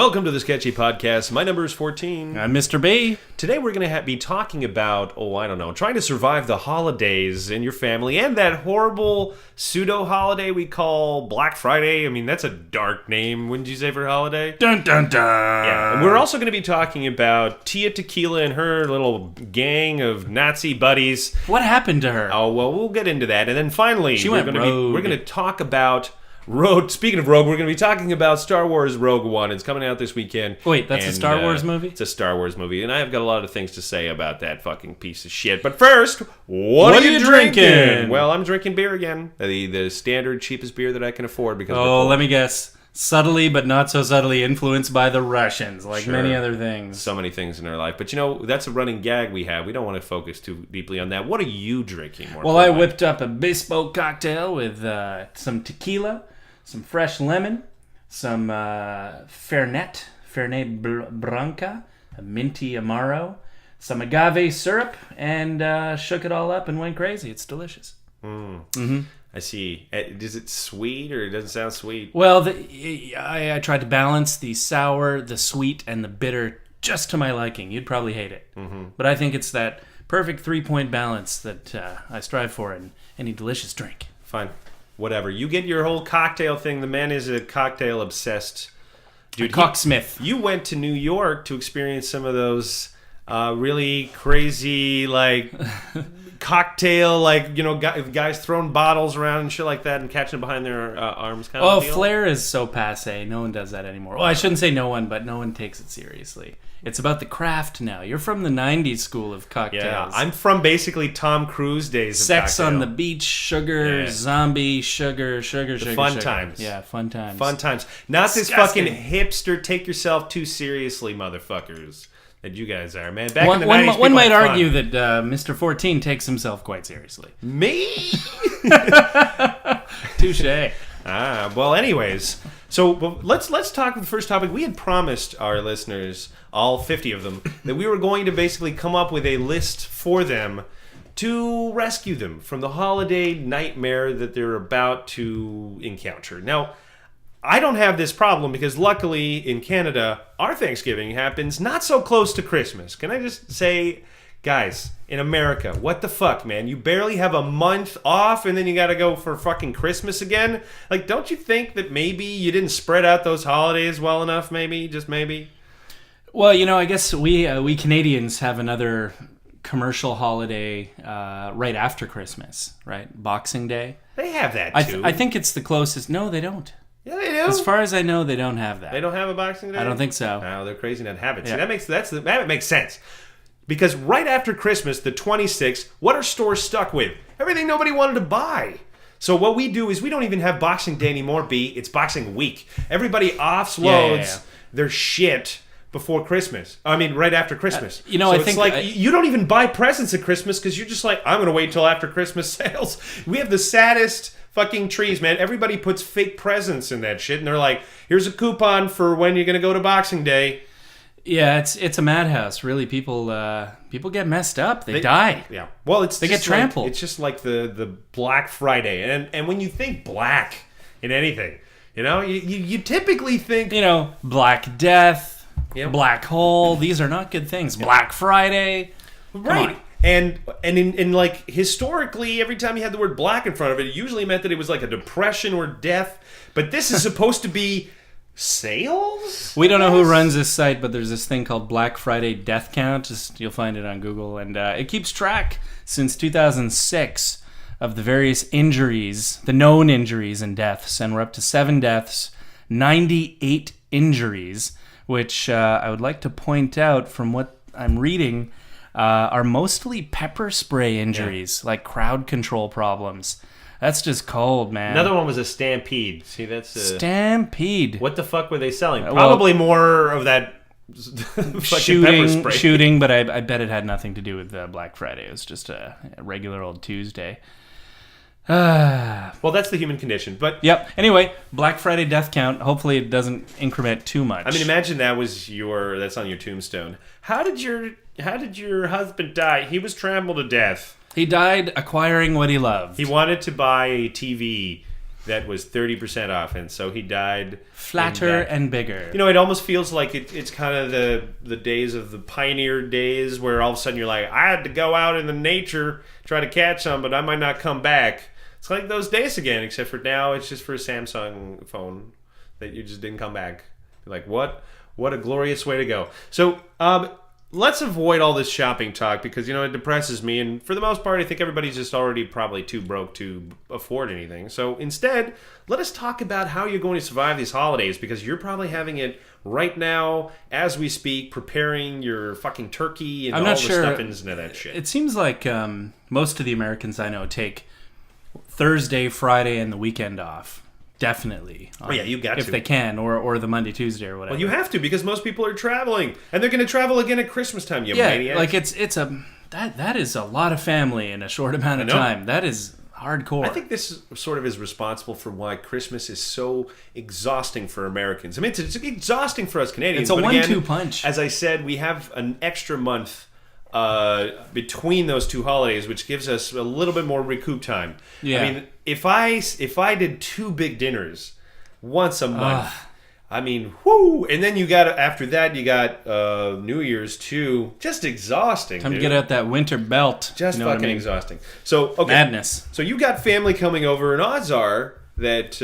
Welcome to the Sketchy Podcast. My number is 14. I'm Mr. B. Today we're going to be talking about, trying to survive the holidays in your family and that horrible pseudo-holiday we call Black Friday. I mean, that's a dark name, wouldn't you say, for a holiday? Dun, dun, dun. Yeah, and we're also going to be talking about Tia Tequila and her little gang of Nazi buddies. What happened to her? Oh, well, we'll get into that. And then finally, She went rogue. We're going to talk about... Speaking of Rogue, we're going to be talking about Star Wars Rogue One. It's coming out this weekend. Wait, that's a Star Wars movie? It's a Star Wars movie, and I've got a lot of things to say about that fucking piece of shit. But first, what are you drinking? Well, I'm drinking beer again. The standard, cheapest beer that I can afford. Because let me guess. Subtly, but not so subtly influenced by the Russians, like many other things. So many things in our life. But, that's a running gag we have. We don't want to focus too deeply on that. What are you drinking? Well, I whipped up a bespoke cocktail with some tequila, some fresh lemon, some Fernet Branca, a minty Amaro, some agave syrup, and shook it all up and went crazy. It's delicious. Mm-hmm. I see. Is it sweet or it doesn't sound sweet? Well, I tried to balance the sour, the sweet, and the bitter just to my liking. You'd probably hate it. Mm-hmm. But I think it's that perfect 3-point balance that I strive for in any delicious drink. Fine. Whatever. You get your whole cocktail thing. The man is a cocktail obsessed dude. Cocksmith. You went to New York to experience some of those really crazy, cocktail, guys throwing bottles around and shit like that and catching them behind their arms kind of deal. Flair is so passé. No one does that anymore. Well, I shouldn't say no one, but no one takes it seriously. It's about the craft now. You're from the 90s school of cocktails. Yeah, I'm from basically Tom Cruise days of Sex cocktail. on the beach, sugar, zombie, sugar. Fun times. Yeah, fun times. Fun times. Not Disgusting. This fucking hipster, take yourself too seriously, motherfuckers, that you guys are, man. Back in the 90s, one people might had argue fun. that Mr. 14 takes himself quite seriously. Me? Touché. Well, anyways, so let's talk the first topic. We had promised our listeners, all 50 of them, that we were going to basically come up with a list for them to rescue them from the holiday nightmare that they're about to encounter. Now, I don't have this problem because luckily in Canada, our Thanksgiving happens not so close to Christmas. Can I just say, guys, in America, what the fuck, man? You barely have a month off and then you gotta go for fucking Christmas again? Don't you think that maybe you didn't spread out those holidays well enough, maybe? Just maybe? Well, I guess we Canadians have another commercial holiday right after Christmas, right? Boxing Day. They have that, too. I think it's the closest. No, they don't. Yeah, they do. As far as I know, they don't have that. They don't have a Boxing Day? I don't think so. No, they're crazy not to have it. Yeah. See, that makes sense. Because right after Christmas, the 26th, what are stores stuck with? Everything nobody wanted to buy. So what we do is we don't even have Boxing Day anymore, B. It's Boxing Week. Everybody offloads their shit before Christmas. I mean, right after Christmas. I think you don't even buy presents at Christmas because you're just like, I'm going to wait till after Christmas sales. We have the saddest fucking trees, man. Everybody puts fake presents in that shit, and they're like, here's a coupon for when you're going to go to Boxing Day. Yeah, it's a madhouse. Really, people get messed up. They die. Yeah. Well, they get trampled. It's just like the Black Friday, and when you think black in anything, you typically think Black Death, Black Hole. These are not good things. Black Friday, right? And in historically, every time you had the word black in front of it, it usually meant that it was like a depression or death. But this is supposed to be sales? We don't know who runs this site, but there's this thing called Black Friday Death Count. You'll find it on Google, and it keeps track since 2006 of the various injuries, the known injuries and deaths, and we're up to 7 deaths, 98 injuries, which I would like to point out from what I'm reading are mostly pepper spray injuries, like crowd control problems. That's just cold, man. Another one was a stampede. See, that's a... Stampede. What the fuck were they selling? Probably more of that shooting, but I bet it had nothing to do with Black Friday. It was just a regular old Tuesday. Well, that's the human condition, but... Yep. Anyway, Black Friday death count. Hopefully it doesn't increment too much. I mean, imagine that's on your tombstone. How did your husband die? He was trampled to death. He died acquiring what he loved. He wanted to buy a TV. that was 30% off, and so he died Flatter and bigger. You know, it almost feels like it's kind of the days of the pioneer days where all of a sudden you're like, I had to go out in the nature, try to catch some, but I might not come back. It's like those days again, except for now it's just for a Samsung phone that you just didn't come back. You're like, what a glorious way to go. So, let's avoid all this shopping talk because, it depresses me. And for the most part, I think everybody's just already probably too broke to afford anything. So instead, let us talk about how you're going to survive these holidays because you're probably having it right now as we speak, preparing your fucking turkey and all the stuffings and that shit. It seems like most of the Americans I know take Thursday, Friday, and the weekend off. Definitely. Oh yeah, you got to. If they can, or the Monday, Tuesday, or whatever. Well, you have to because most people are traveling, and they're going to travel again at Christmas time. You maniacs. Like that is a lot of family in a short amount of time. That is hardcore. I think this sort of is responsible for why Christmas is so exhausting for Americans. I mean, it's exhausting for us Canadians. It's a 1-2 punch. As I said, we have an extra month between those two holidays, which gives us a little bit more recoup time. Yeah. I mean, if I did 2 big dinners once a month, I mean, whoo! And then after that you got New Year's too. Just exhausting. Time to get out that winter belt. Just fucking exhausting. So okay, madness. So you got family coming over, and odds are that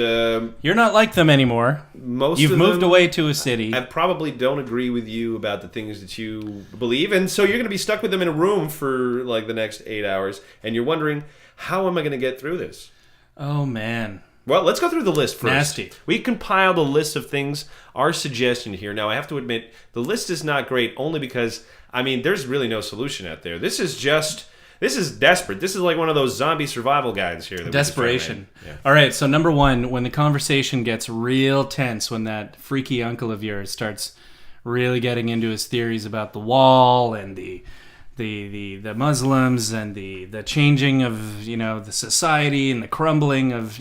you're not like them anymore. You've moved away to a city. I probably don't agree with you about the things that you believe, and so you're going to be stuck with them in a room for like the next 8 hours, and you're wondering, how am I going to get through this? Oh man. Well, let's go through the list first. Nasty. We compiled a list of things, our suggestion here. Now, I have to admit, the list is not great only because, I mean, there's really no solution out there. This is desperate. This is like one of those zombie survival guides here. Desperation. Yeah. All right, so number 1, when the conversation gets real tense, when that freaky uncle of yours starts really getting into his theories about the wall and the Muslims and the changing of, the society and the crumbling of,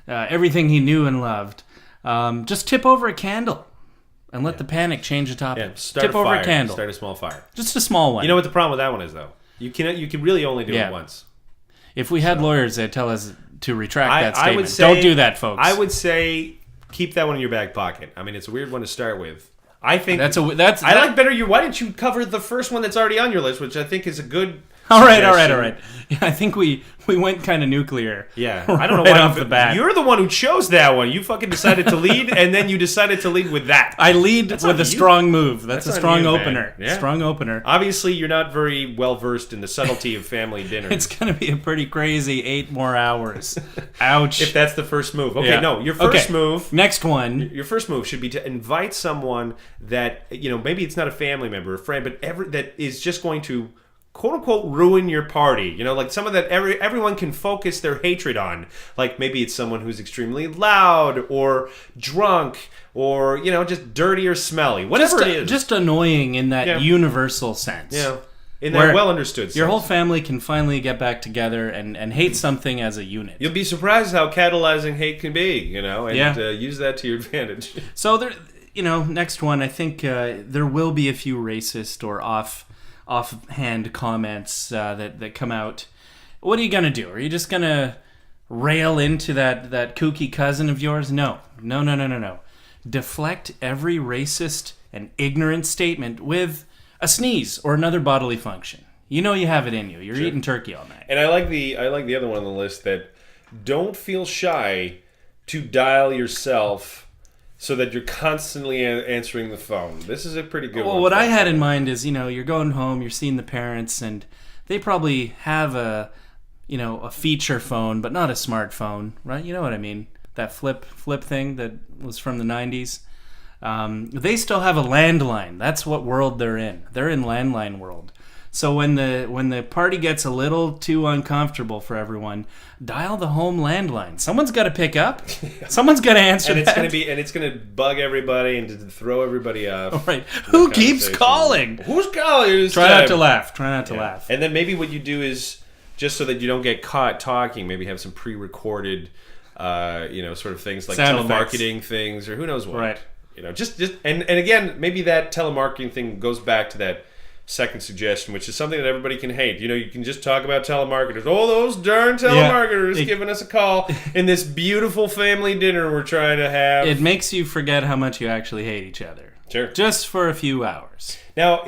everything he knew and loved, just tip over a candle. And let the panic change the topic. Yeah, tip over a candle. Start a small fire. Just a small one. You know what the problem with that one is, though? You can really only do it once. If we had lawyers, they'd tell us to retract that statement. I would say, don't do that, folks. I would say keep that one in your back pocket. I mean, it's a weird one to start with. I think I like better. Why didn't you cover the first one that's already on your list, which I think is a good. All right. Yeah, I think we went kind of nuclear. Yeah, I don't know why off the bat. You're the one who chose that one. You fucking decided to lead, and then you decided to lead with that. I lead with a strong move. That's a strong opener. Yeah. Strong opener. Obviously, you're not very well versed in the subtlety of family dinners. It's going to be a pretty crazy 8 more hours. Ouch. If that's the first move. Okay, no, your first move. Next one. Your first move should be to invite someone that, maybe it's not a family member, a friend, but that is just going to quote unquote ruin your party. Like someone that everyone can focus their hatred on. Like maybe it's someone who's extremely loud or drunk or just dirty or smelly. Whatever it is. Just annoying in that universal sense. Yeah. In that well understood sense. Your whole family can finally get back together and hate something as a unit. You'll be surprised how catalyzing hate can be, and use that to your advantage. So there, next one, I think there will be a few racist or offhand comments that come out. What are you gonna do? Are you just gonna rail into that kooky cousin of yours? No. Deflect every racist and ignorant statement with a sneeze or another bodily function. You have it in you. You're eating turkey all night. And I like the other one on the list that don't feel shy to dial yourself so that you're constantly answering the phone. This is a pretty good one. Well, what I had in mind is, you're going home, you're seeing the parents, and they probably have a feature phone, but not a smartphone, right? You know what I mean? That flip thing that was from the 90s. They still have a landline. That's what world they're in. They're in landline world. So when the party gets a little too uncomfortable for everyone, dial the home landline. Someone's got to pick up. Someone's got to answer. And it's gonna bug everybody and to throw everybody off. All right. Who keeps calling? Who's calling? Try not to laugh. Try not to laugh. And then maybe what you do is, just so that you don't get caught talking, maybe have some pre-recorded, sort of things like sound telemarketing effects. Things or who knows what. Right. Just and again, maybe that telemarketing thing goes back to that second suggestion, which is something that everybody can hate. You can just talk about telemarketers. Oh, those darn telemarketers giving us a call in this beautiful family dinner we're trying to have. It makes you forget how much you actually hate each other. Sure. Just for a few hours. Now,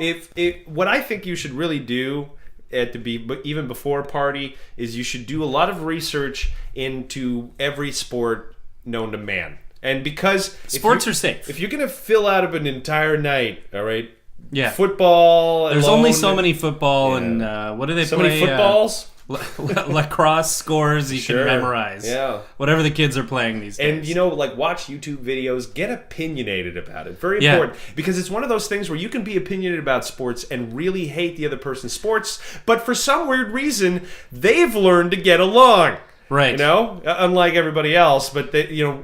what I think you should really do even before a party is you should do a lot of research into every sport known to man. And because sports are safe. If you're going to fill out of an entire night, all right? Yeah. Football. There's only so many football and what do they so play? Many footballs? Lacrosse scores you can memorize. Yeah. Whatever the kids are playing these days. And, watch YouTube videos. Get opinionated about it. Very important. Because it's one of those things where you can be opinionated about sports and really hate the other person's sports, but for some weird reason, they've learned to get along. Right. Unlike everybody else, but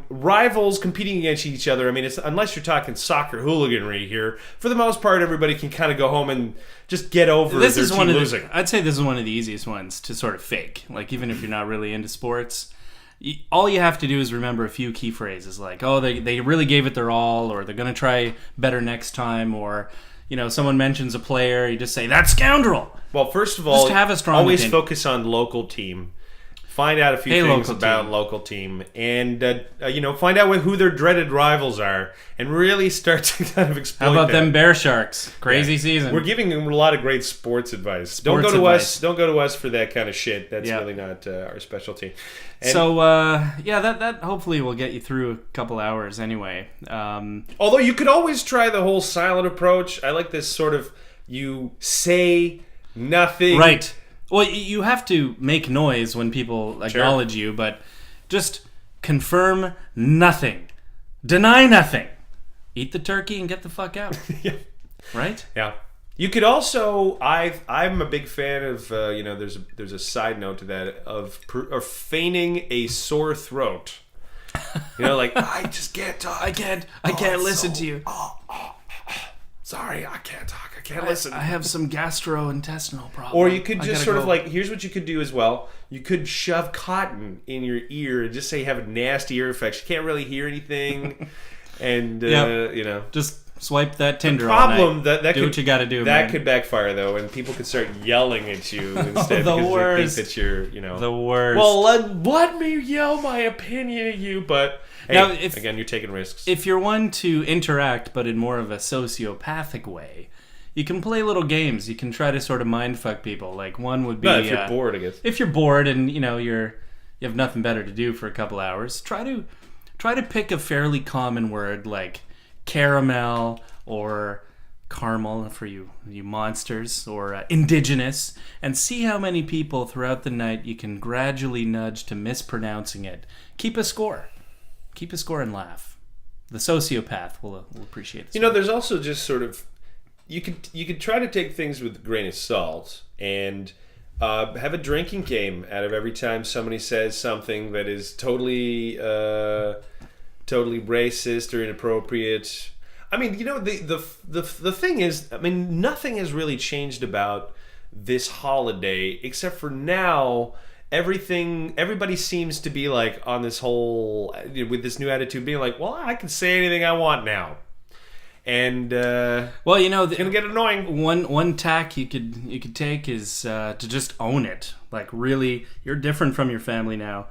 rivals competing against each other. I mean, it's unless you're talking soccer hooliganry here. For the most part, everybody can kind of go home and just get over their team losing. I'd say this is one of the easiest ones to sort of fake. Like, even if you're not really into sports, all you have to do is remember a few key phrases, like, oh, they really gave it their all, or they're going to try better next time, or someone mentions a player, you just say, that scoundrel. Well, first of all, just have a strong always opinion. Focus on local team. Find out a few things about local team, and find out who their dreaded rivals are, and really start to kind of exploit. How about them Bear Sharks? Crazy season. We're giving them a lot of great sports advice. Don't go to us for that kind of shit. That's really not our specialty. And so that hopefully will get you through a couple hours anyway. Although you could always try the whole silent approach. I like this sort of you say nothing. Right. Well, you have to make noise when people acknowledge you, but just confirm nothing. Deny nothing. Eat the turkey and get the fuck out. Yeah. Right? Yeah. You could also, I'm a big fan of, there's a side note to that, of feigning a sore throat. I just can't talk. I can't listen to you. Sorry, I can't talk. I can't listen. I have some gastrointestinal problem. Or you could just sort of here's what you could do as well. You could shove cotton in your ear and just say you have a nasty ear infection. You can't really hear anything. And, just swipe that Tinder all night. Do what you got to do, That man. could backfire, though, and people could start yelling at you instead the because worst. they think that you're, The worst. Well, let me yell my opinion at you, but... Hey, now, again, you're taking risks. If you're one to interact, but in more of a sociopathic way, you can play little games. You can try to sort of mindfuck people. Like, one would be... if you're bored, I guess. If you're bored and, you have nothing better to do for a couple hours, try to pick a fairly common word like caramel or caramel for you monsters, or indigenous, and see how many people throughout the night you can gradually nudge to mispronouncing it. Keep a score and laugh. The sociopath will appreciate this. There's also just sort of you could try to take things with a grain of salt and have a drinking game out of every time somebody says something that is totally racist or inappropriate. I mean, the thing is, I mean, nothing has really changed about this holiday except for now. Everybody seems to be on this whole, with this new attitude, being like, well, I can say anything I want now. And it's gonna get annoying. One tack you could take is to just own it. Like, really, you're different from your family now.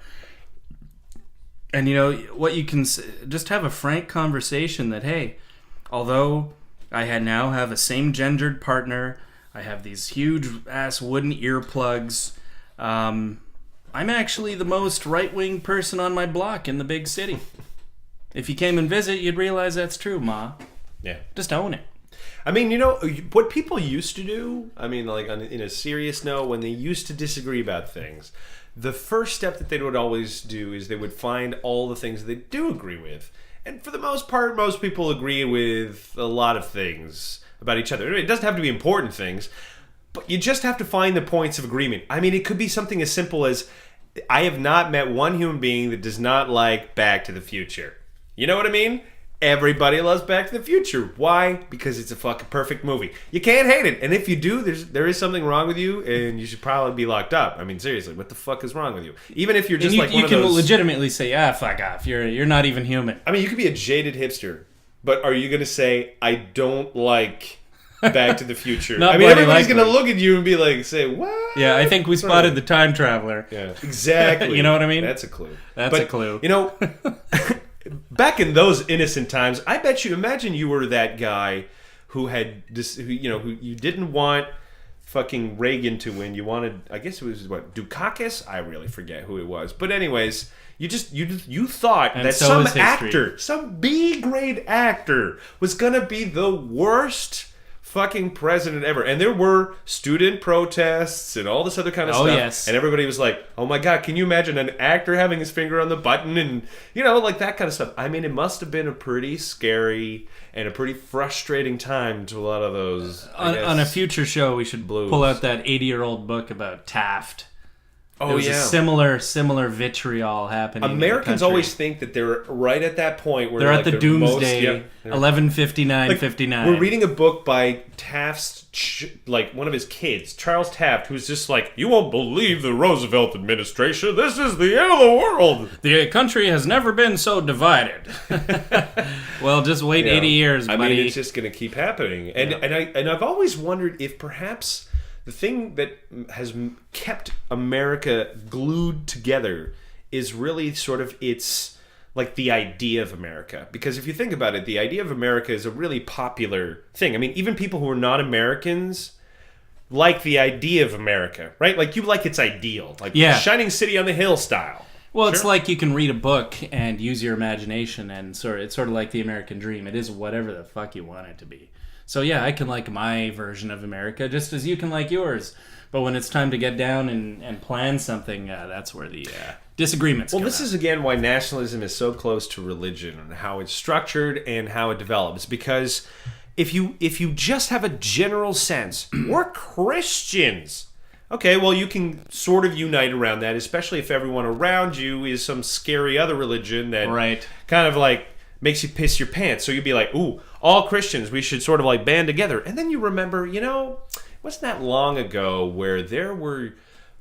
And what you can just have a frank conversation that, hey, although I now have a same gendered partner, I have these huge ass wooden earplugs. I'm actually the most right-wing person on my block in the big city. If you came and visit, you'd realize that's true, Ma. Yeah. Just own it. I mean, what people used to do, I mean, in a serious note, when they used to disagree about things, the first step that they would always do is they would find all the things that they do agree with. And for the most part, most people agree with a lot of things about each other. It doesn't have to be important things. But you just have to find the points of agreement. I mean, it could be something as simple as, I have not met one human being that does not like Back to the Future. You know what I mean? Everybody loves Back to the Future. Why? Because it's a fucking perfect movie. You can't hate it. And if you do, there is something wrong with you, and you should probably be locked up. I mean, seriously, what the fuck is wrong with you? Even if you're just one of those... You can legitimately say, fuck off. You're not even human. I mean, you could be a jaded hipster, but are you going to say, I don't like Back to the Future. Not I mean, bloody everybody's likely. going to look at you and be like, say, what? Yeah, I think we spotted the time traveler. Yeah, exactly. You know what I mean? That's a clue. That's a clue. You know, back in those innocent times, I bet you, imagine you were that guy who had this, who you didn't want fucking Reagan to win. You wanted, I guess it was what, Dukakis? I really forget who it was. But anyways, you thought And that so some is history. actor, some B-grade actor was gonna be the worst fucking president ever. And there were student protests and all this other kind of stuff. Yes. And everybody was like, oh my God, can you imagine an actor having his finger on the button and, like that kind of stuff. I mean, it must have been a pretty scary and a pretty frustrating time to a lot of those. On a future show, we should pull out that 80-year-old book about Taft. Oh, there was yeah. a similar vitriol happening. Americans always think that they're right at that point where they're at the doomsday, most, 11:59:59. We're reading a book by Taft's, one of his kids, Charles Taft, who's just like, you won't believe the Roosevelt administration. This is the end of the world. The country has never been so divided. Well, just wait 80 years, buddy. I mean, it's just going to keep happening. And I've always wondered if perhaps the thing that has kept America glued together is really sort of its, like, the idea of America. Because if you think about it, the idea of America is a really popular thing. I mean, even people who are not Americans like the idea of America, right? Like, you like its ideal. Like, Shining City on the Hill style. Well, it's like you can read a book and use your imagination, and it's sort of like the American dream. It is whatever the fuck you want it to be. So yeah, I can like my version of America just as you can like yours. But when it's time to get down and plan something, that's where the disagreements come this out. is again why nationalism is so close to religion and how it's structured and how it develops. Because if you just have a general sense, we're Christians. Okay, well, you can sort of unite around that, especially if everyone around you is some scary other religion that kind of like makes you piss your pants. So you'd be like, ooh, all Christians, we should sort of like band together. And then you remember, wasn't that long ago where there were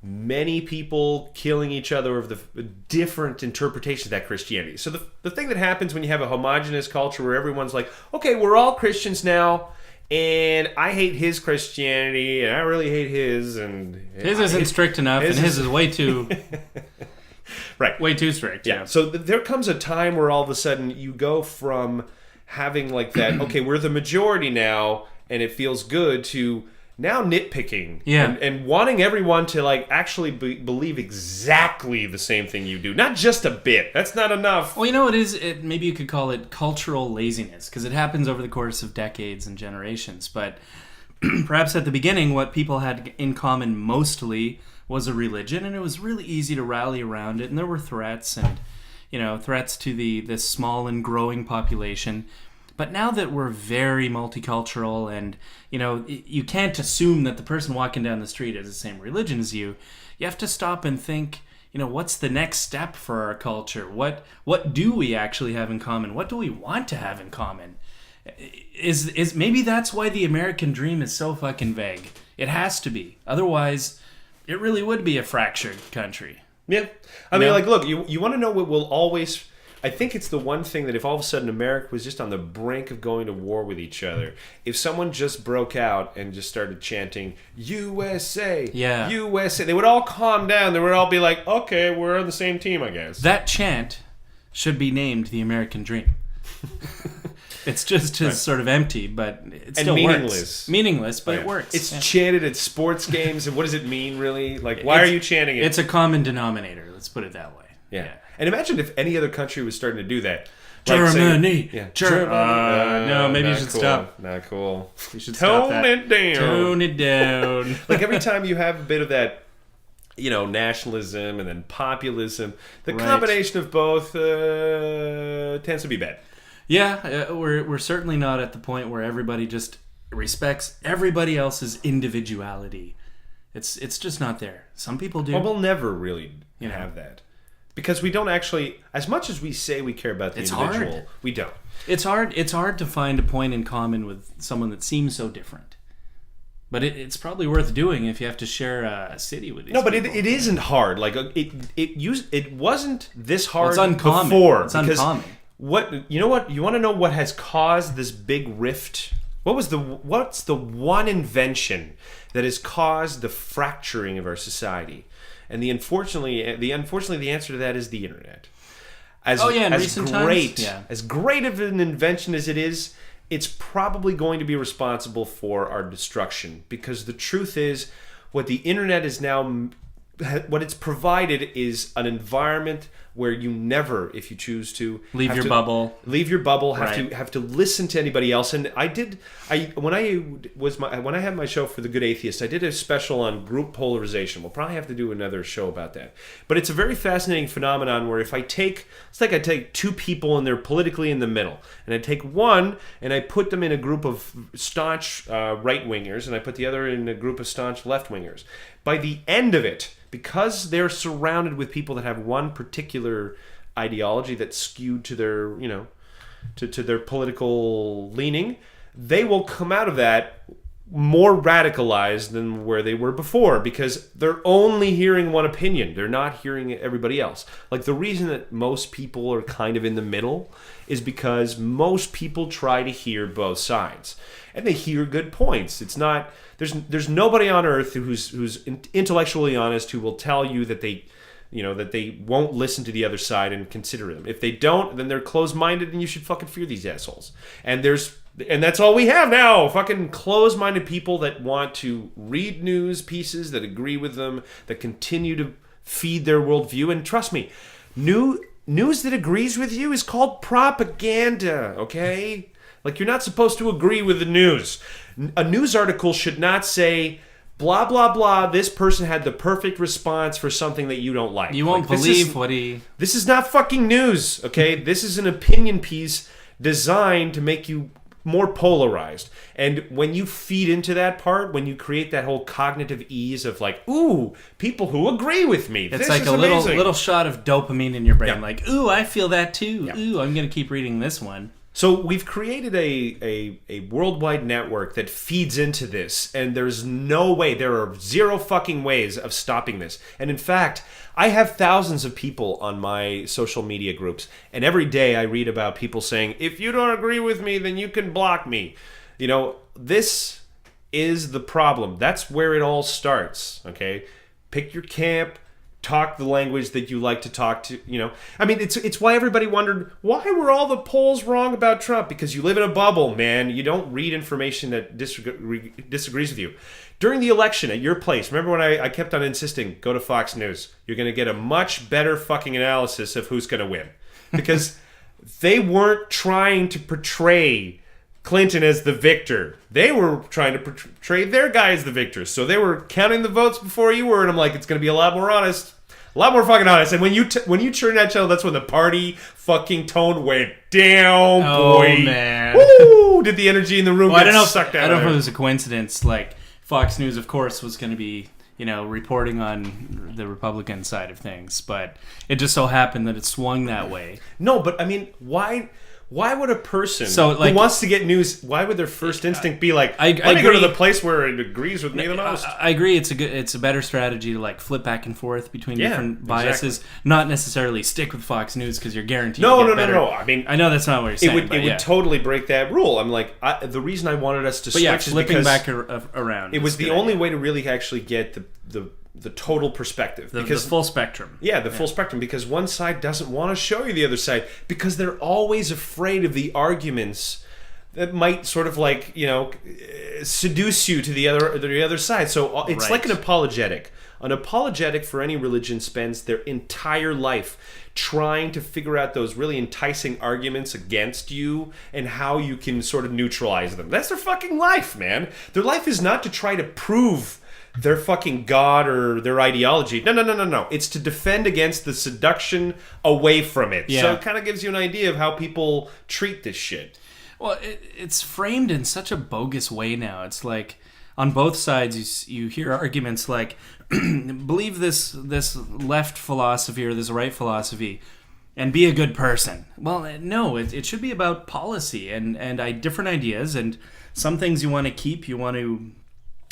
many people killing each other of the different interpretations of that Christianity. So the thing that happens when you have a homogenous culture where everyone's like, okay, we're all Christians now, and I hate his Christianity, and I really hate his, and his isn't strict enough, and his is way too... Right. Way too strict. Yeah. So there comes a time where all of a sudden you go from having like that, okay, we're the majority now, and it feels good, to now nitpicking. Yeah. And wanting everyone to like actually believe exactly the same thing you do. Not just a bit. That's not enough. Well, maybe you could call it cultural laziness, because it happens over the course of decades and generations. But perhaps at the beginning, what people had in common mostly was a religion, and it was really easy to rally around it, and there were threats and threats to this small and growing population. But now that we're very multicultural, and you can't assume that the person walking down the street has the same religion as you, you have to stop and think, what's the next step for our culture? What do we actually have in common? What do we want to have in common? Is maybe that's why the American dream is so fucking vague. It has to be. Otherwise, it really would be a fractured country. Yeah. I mean, like, look, you want to know what will always... I think it's the one thing that if all of a sudden America was just on the brink of going to war with each other, if someone just broke out and just started chanting, USA, USA, they would all calm down. They would all be like, okay, we're on the same team, I guess. That chant should be named the American Dream. It's just sort of empty, but it still meaningless. Works. Meaningless, but it works. It's chanted at sports games, and what does it mean, really? Like, why are you chanting it? It's a common denominator, let's put it that way. Yeah. And imagine if any other country was starting to do that. Germany. Germany. No, maybe you should stop. Not cool. You should stop that. Tone it down. Tone it down. Like every time you have a bit of that, nationalism and then populism, the combination of both tends to be bad. Yeah, we're certainly not at the point where everybody just respects everybody else's individuality. It's just not there. Some people do. Well, we'll never really have that. Because we don't actually, as much as we say we care about the individual, we don't. It's hard to find a point in common with someone that seems so different. But it's probably worth doing if you have to share a city with these people. No, but it isn't hard. Like it wasn't this hard it's uncommon. before. It's uncommon. You know what? You want to know what has caused this big rift What's the one invention that has caused the fracturing of our society? And unfortunately, the answer to that is the internet. In recent times, as great of an invention as it is, it's probably going to be responsible for our destruction. Because the truth is, what the internet is now, what it's provided is an environment where you never, if you choose to, leave your bubble, have to listen to anybody else. And when I had my show for The Good Atheist, I did a special on group polarization. We'll probably have to do another show about that. But it's a very fascinating phenomenon where I take two people and they're politically in the middle, and I take one and I put them in a group of staunch right-wingers, and I put the other in a group of staunch left-wingers. By the end of it, because they're surrounded with people that have one particular ideology that's skewed to their, to their political leaning, they will come out of that more radicalized than where they were before, because they're only hearing one opinion. They're not hearing everybody else. Like, the reason that most people are kind of in the middle is because most people try to hear both sides, and they hear good points. It's not there's nobody on earth who's intellectually honest who will tell you that they won't listen to the other side and consider them. If they don't, then they're closed-minded, and you should fucking fear these assholes. And that's all we have now. Fucking closed-minded people that want to read news pieces that agree with them, that continue to feed their worldview. And trust me, news that agrees with you is called propaganda, okay? Like, you're not supposed to agree with the news. A news article should not say, blah, blah, blah, this person had the perfect response for something that you don't like. You won't believe This is not fucking news, okay? This is an opinion piece designed to make you more polarized. And when you feed into that part, when you create that whole cognitive ease of like, ooh, people who agree with me, it's like a little shot of dopamine in your brain. Like, ooh, I feel that too. Yeah. Ooh, I'm going to keep reading this one. So we've created a worldwide network that feeds into this, and there are zero fucking ways of stopping this. And in fact, I have thousands of people on my social media groups, and every day I read about people saying, if you don't agree with me, then you can block me. This is the problem. That's where it all starts, okay? Pick your camp. Talk the language that you like to talk to, I mean, it's why everybody wondered, why were all the polls wrong about Trump? Because you live in a bubble, man. You don't read information that disagrees with you. During the election at your place, remember when I kept on insisting, go to Fox News. You're going to get a much better fucking analysis of who's going to win. Because they weren't trying to portray Clinton as the victor. They were trying to portray their guy as the victor. So they were counting the votes before you were, and I'm like, it's going to be a lot more honest. A lot more fucking honest. And when you turn that channel, that's when the party fucking tone went down, boy. Oh, man. Woo! Did the energy in the room get sucked out? I don't know if it was a coincidence. Like, Fox News, of course, was going to be, reporting on the Republican side of things. But it just so happened that it swung that way. No, but, I mean, why would a person who wants to get news, why would their first instinct be like, let me go to the place where it agrees with me the most? I agree. It's a better strategy to like flip back and forth between different biases, exactly. Not necessarily stick with Fox News because you're guaranteed to get better. No. I mean, I know that's not what you're saying. It would totally break that rule. I'm like, the reason I wanted us to switch is flipping because back around. It was the only way to really actually get the total perspective. The full spectrum. Yeah, the full spectrum, because one side doesn't want to show you the other side because they're always afraid of the arguments that might sort of like, seduce you to the other side. So it's like an apologetic. An apologetic for any religion spends their entire life trying to figure out those really enticing arguments against you and how you can sort of neutralize them. That's their fucking life, man. Their life is not to try to prove their fucking god or their ideology. No. It's to defend against the seduction away from it. Yeah. So it kind of gives you an idea of how people treat this shit. Well, it's framed in such a bogus way now. It's like on both sides you hear arguments like, believe this left philosophy or this right philosophy and be a good person. Well, no, it should be about policy and different ideas, and some things you want to keep, you want to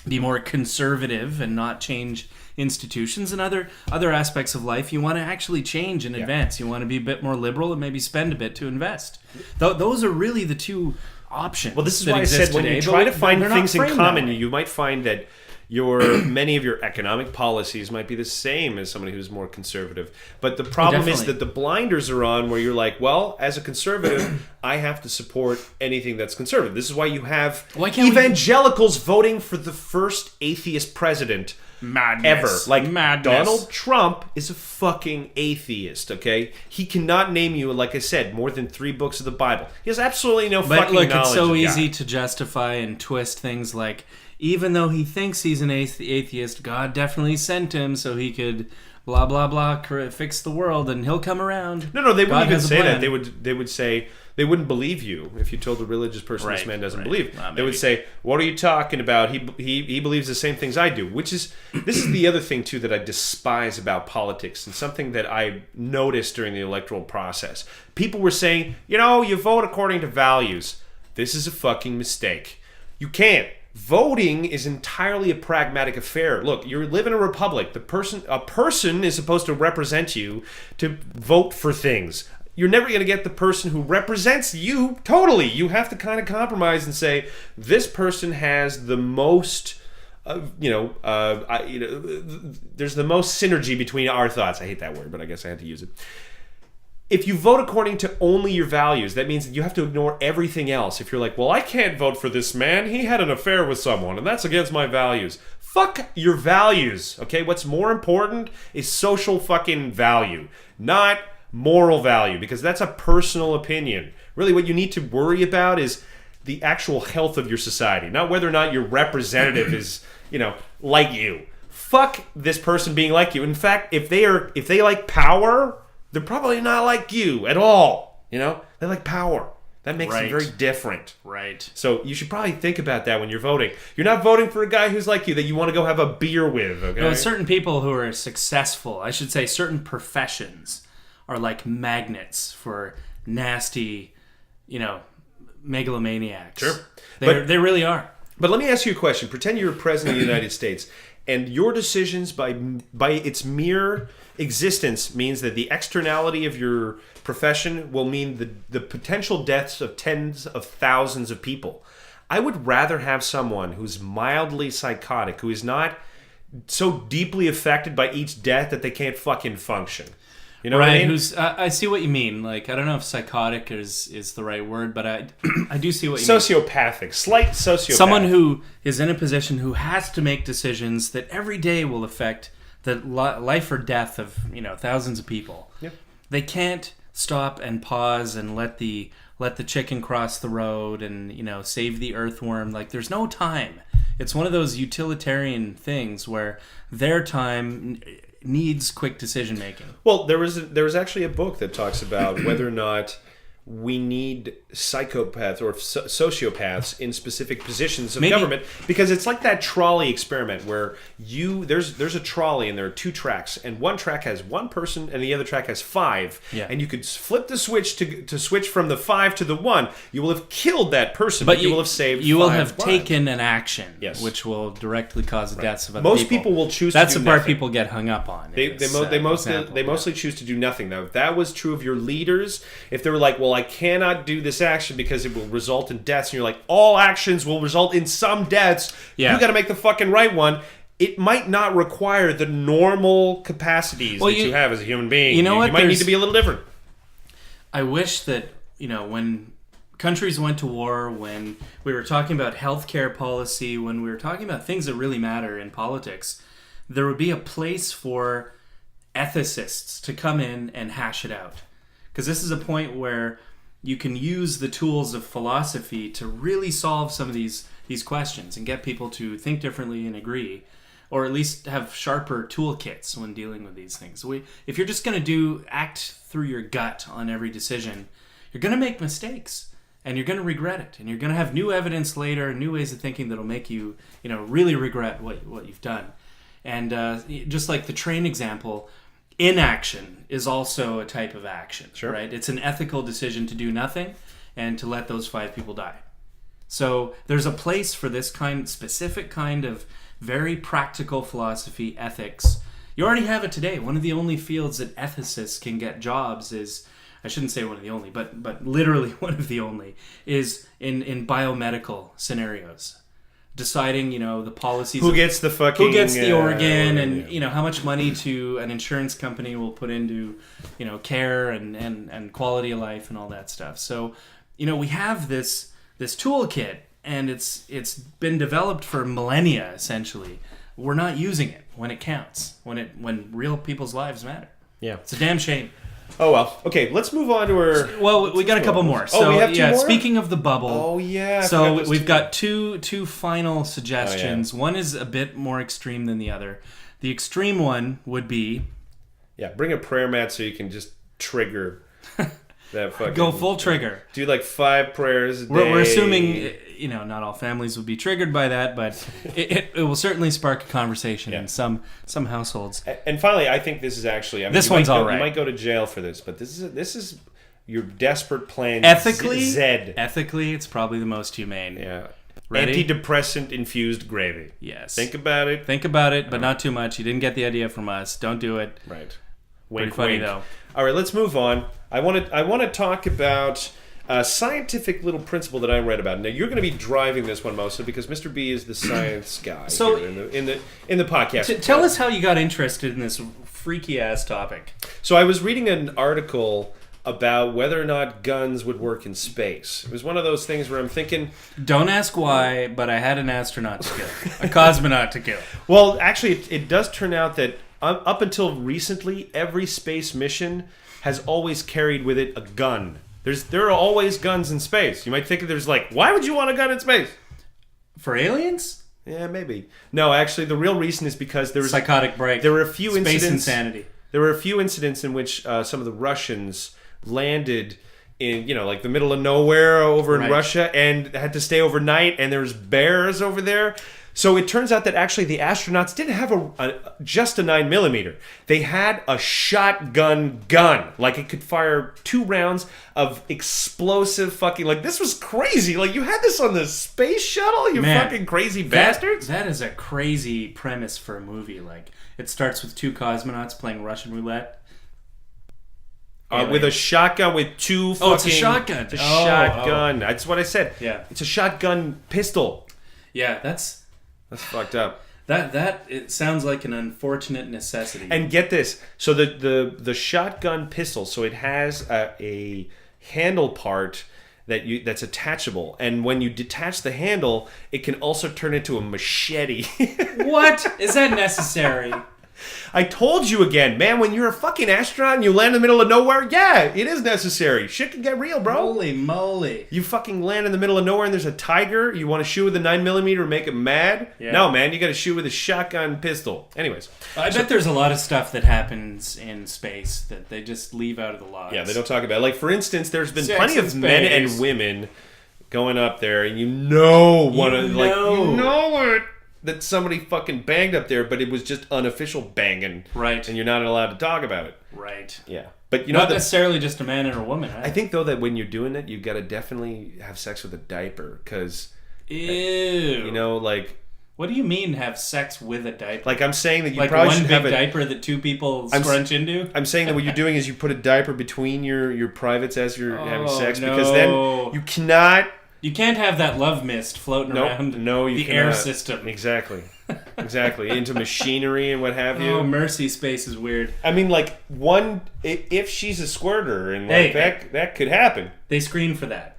be more conservative and not change institutions, and other aspects of life you want to actually change and advance. You want to be a bit more liberal and maybe spend a bit to invest. Those are really the two options. Well, this is that why I exist said when today, you but try to find they're not things in framed that common, way. you might find that many of your economic policies might be the same as somebody who's more conservative. But the problem is definitely. that the blinders are on where you're like, well, as a conservative, I have to support anything that's conservative. This is why you have Why can't we- evangelicals voting for the first atheist president Madness. ever. Like, Madness. Donald Trump is a fucking atheist, okay? He cannot name you, like I said, more than 3 books of the Bible. He has absolutely no But fucking look, knowledge it's so of easy God. to justify and twist things like, even though he thinks he's an atheist, God definitely sent him so he could blah blah blah fix the world, and he'll come around. No, they wouldn't God even has a say that. plan. They would say they wouldn't believe you if you told a religious person this Right, man doesn't right. believe. Well, They would maybe. say, "What are you talking about? He believes the same things I do." Which is this is the other thing too that I despise about politics, and something that I noticed during the electoral process. People were saying, you vote according to values. This is a fucking mistake. You can't. Voting is entirely a pragmatic affair. Look, you live in a republic. A person is supposed to represent you to vote for things. You're never going to get the person who represents you totally. You have to kind of compromise and say, this person has the most, there's the most synergy between our thoughts. I hate that word, but I guess I had to use it. If you vote according to only your values, that means that you have to ignore everything else. If you're like, well, I can't vote for this man. He had an affair with someone, and that's against my values. Fuck your values, okay? What's more important is social fucking value, not moral value, because that's a personal opinion. Really, what you need to worry about is the actual health of your society, not whether or not your representative is, like you. Fuck this person being like you. In fact, if they like power, they're probably not like you at all. They like power. That makes them Right. very different. Right. So you should probably think about that when you're voting. You're not voting for a guy who's like you that you want to go have a beer with, okay? Certain people who are successful, I should say certain professions, are like magnets for nasty, megalomaniacs. Sure. They really are. But let me ask you a question. Pretend you're president of the United States, and your decisions by its mere existence means that the externality of your profession will mean the potential deaths of tens of thousands of people. I would rather have someone who's mildly psychotic, who is not so deeply affected by each death that they can't fucking function. You know what I mean? I see what you mean. Like, I don't know if psychotic is the right word, but I do see what you mean. Sociopathic. Slight sociopath. Someone who is in a position who has to make decisions that every day will affect the life or death of thousands of people. Yep. They can't stop and pause and let the chicken cross the road and save the earthworm. Like, there's no time. It's one of those utilitarian things where their time needs quick decision making. Well, there was actually a book that talks about whether or not we need psychopaths or sociopaths in specific positions of government, because it's like that trolley experiment where there's a trolley and there are 2 tracks, and one track has 1 person and the other track has 5, and you could flip the switch to switch from the 5 to the 1. You will have killed that person, but you will have saved. You will 5 have lives. taken an action, Yes. which will directly cause the deaths of other people. Most people will choose. That's to do the part nothing. people get hung up on. They mostly choose to do nothing. Now, if that was true of your leaders, if they were like, well, I cannot do this action because it will result in deaths, and you're like, all actions will result in some deaths. Yeah. You got to make the fucking right one. It might not require the normal capacities that you have as a human being. You know what? You might need to be a little different. I wish that when countries went to war, when we were talking about healthcare policy, when we were talking about things that really matter in politics, there would be a place for ethicists to come in and hash it out. Because this is a point where you can use the tools of philosophy to really solve some of these questions and get people to think differently and agree, or at least have sharper toolkits when dealing with these things. If you're just going to act through your gut on every decision, you're going to make mistakes and you're going to regret it, and you're going to have new evidence later, new ways of thinking that'll make you, really regret what you've done. And just like the train example, inaction is also a type of action, right? It's an ethical decision to do nothing and to let those 5 people die. So there's a place for this specific kind of very practical philosophy, ethics. You already have it today. One of the only fields that ethicists can get jobs is I shouldn't say one of the only, but literally one of the only, is in biomedical scenarios. Deciding, the policies. Who gets the fucking... Who gets the organ, and, how much money to an insurance company will put into, care and quality of life and all that stuff. So, we have this toolkit, and it's been developed for millennia, essentially. We're not using it when it counts, when real people's lives matter. Yeah. It's a damn shame. Oh, well. Okay, let's move on to our... Well, we got a couple more. So, we have two more? Speaking of the bubble... Oh, yeah. So we've got two final suggestions. One is a bit more extreme than the other. The extreme one would be... Yeah, bring a prayer mat so you can just trigger that fucking... Go full trigger. Do 5 prayers a day. We're assuming, not all families would be triggered by that, but it will certainly spark a conversation in some households. And finally, I think this is actually... this one's all right. You might go to jail for this, but this is your desperate plan. Ethically, Zed. Ethically, it's probably the most humane. Yeah. Ready? Antidepressant-infused gravy. Yes. Think about it. Think about it, but not too much. You didn't get the idea from us. Don't do it. Right. Pretty funny, though. All right, let's move on. I want to talk about a scientific little principle that I read about. Now, you're going to be driving this one mostly because Mr. B is the science guy so here in the podcast. Tell us how you got interested in this freaky-ass topic. So I was reading an article about whether or not guns would work in space. It was one of those things where I'm thinking... Don't ask why, but I had an astronaut to kill. A cosmonaut to kill. Well, actually, it does turn out that up until recently, every space mission has always carried with it a gun. There are always guns in space. You might think there's why would you want a gun in space? For aliens? Yeah, maybe. No, actually, the real reason is because there was... Psychotic break. There were a few Space incidents... insanity. There were a few incidents in which some of the Russians landed in, the middle of nowhere over in Russia and had to stay overnight, and there's bears over there. So it turns out that actually the astronauts didn't have just a 9mm. They had a shotgun gun. It could fire 2 rounds of explosive fucking... this was crazy. You had this on the space shuttle, you fucking crazy bastards. That is a crazy premise for a movie. It starts with 2 cosmonauts playing Russian roulette. With a shotgun with 2 fucking... Oh, it's a shotgun. It's a shotgun. That's what I said. Yeah. It's a shotgun pistol. Yeah, That's fucked up. It sounds like an unfortunate necessity. And get this. So the shotgun pistol, so it has a handle part that's attachable. And when you detach the handle, it can also turn into a machete. What? Is that necessary? I told you again, man, when you're a fucking astronaut and you land in the middle of nowhere, yeah, it is necessary. Shit can get real, bro. Holy moly. You fucking land in the middle of nowhere and there's a tiger, you want to shoot with a 9mm and make it mad? Yeah. No, man, you got to shoot with a shotgun pistol. Anyways. I bet there's a lot of stuff that happens in space that they just leave out of the logs. Yeah, they don't talk about it. For instance, there's been plenty of men and women going up there and you know it. That somebody fucking banged up there, but it was just unofficial banging. Right. And you're not allowed to talk about it. Right. Yeah. But not necessarily just a man and a woman. Right? I think, though, that when you're doing it, you've got to definitely have sex with a diaper, because... Ew. What do you mean have sex with a diaper? I'm saying that you probably should have one big diaper that 2 people scrunch into? I'm saying that what you're doing is you put a diaper between your privates as you're having sex, because then you cannot... You can't have that love mist floating around the air system. Exactly. Into machinery and what have you. Oh, mercy, space is weird. I mean, if she's a squirter, and that could happen. They screen for that.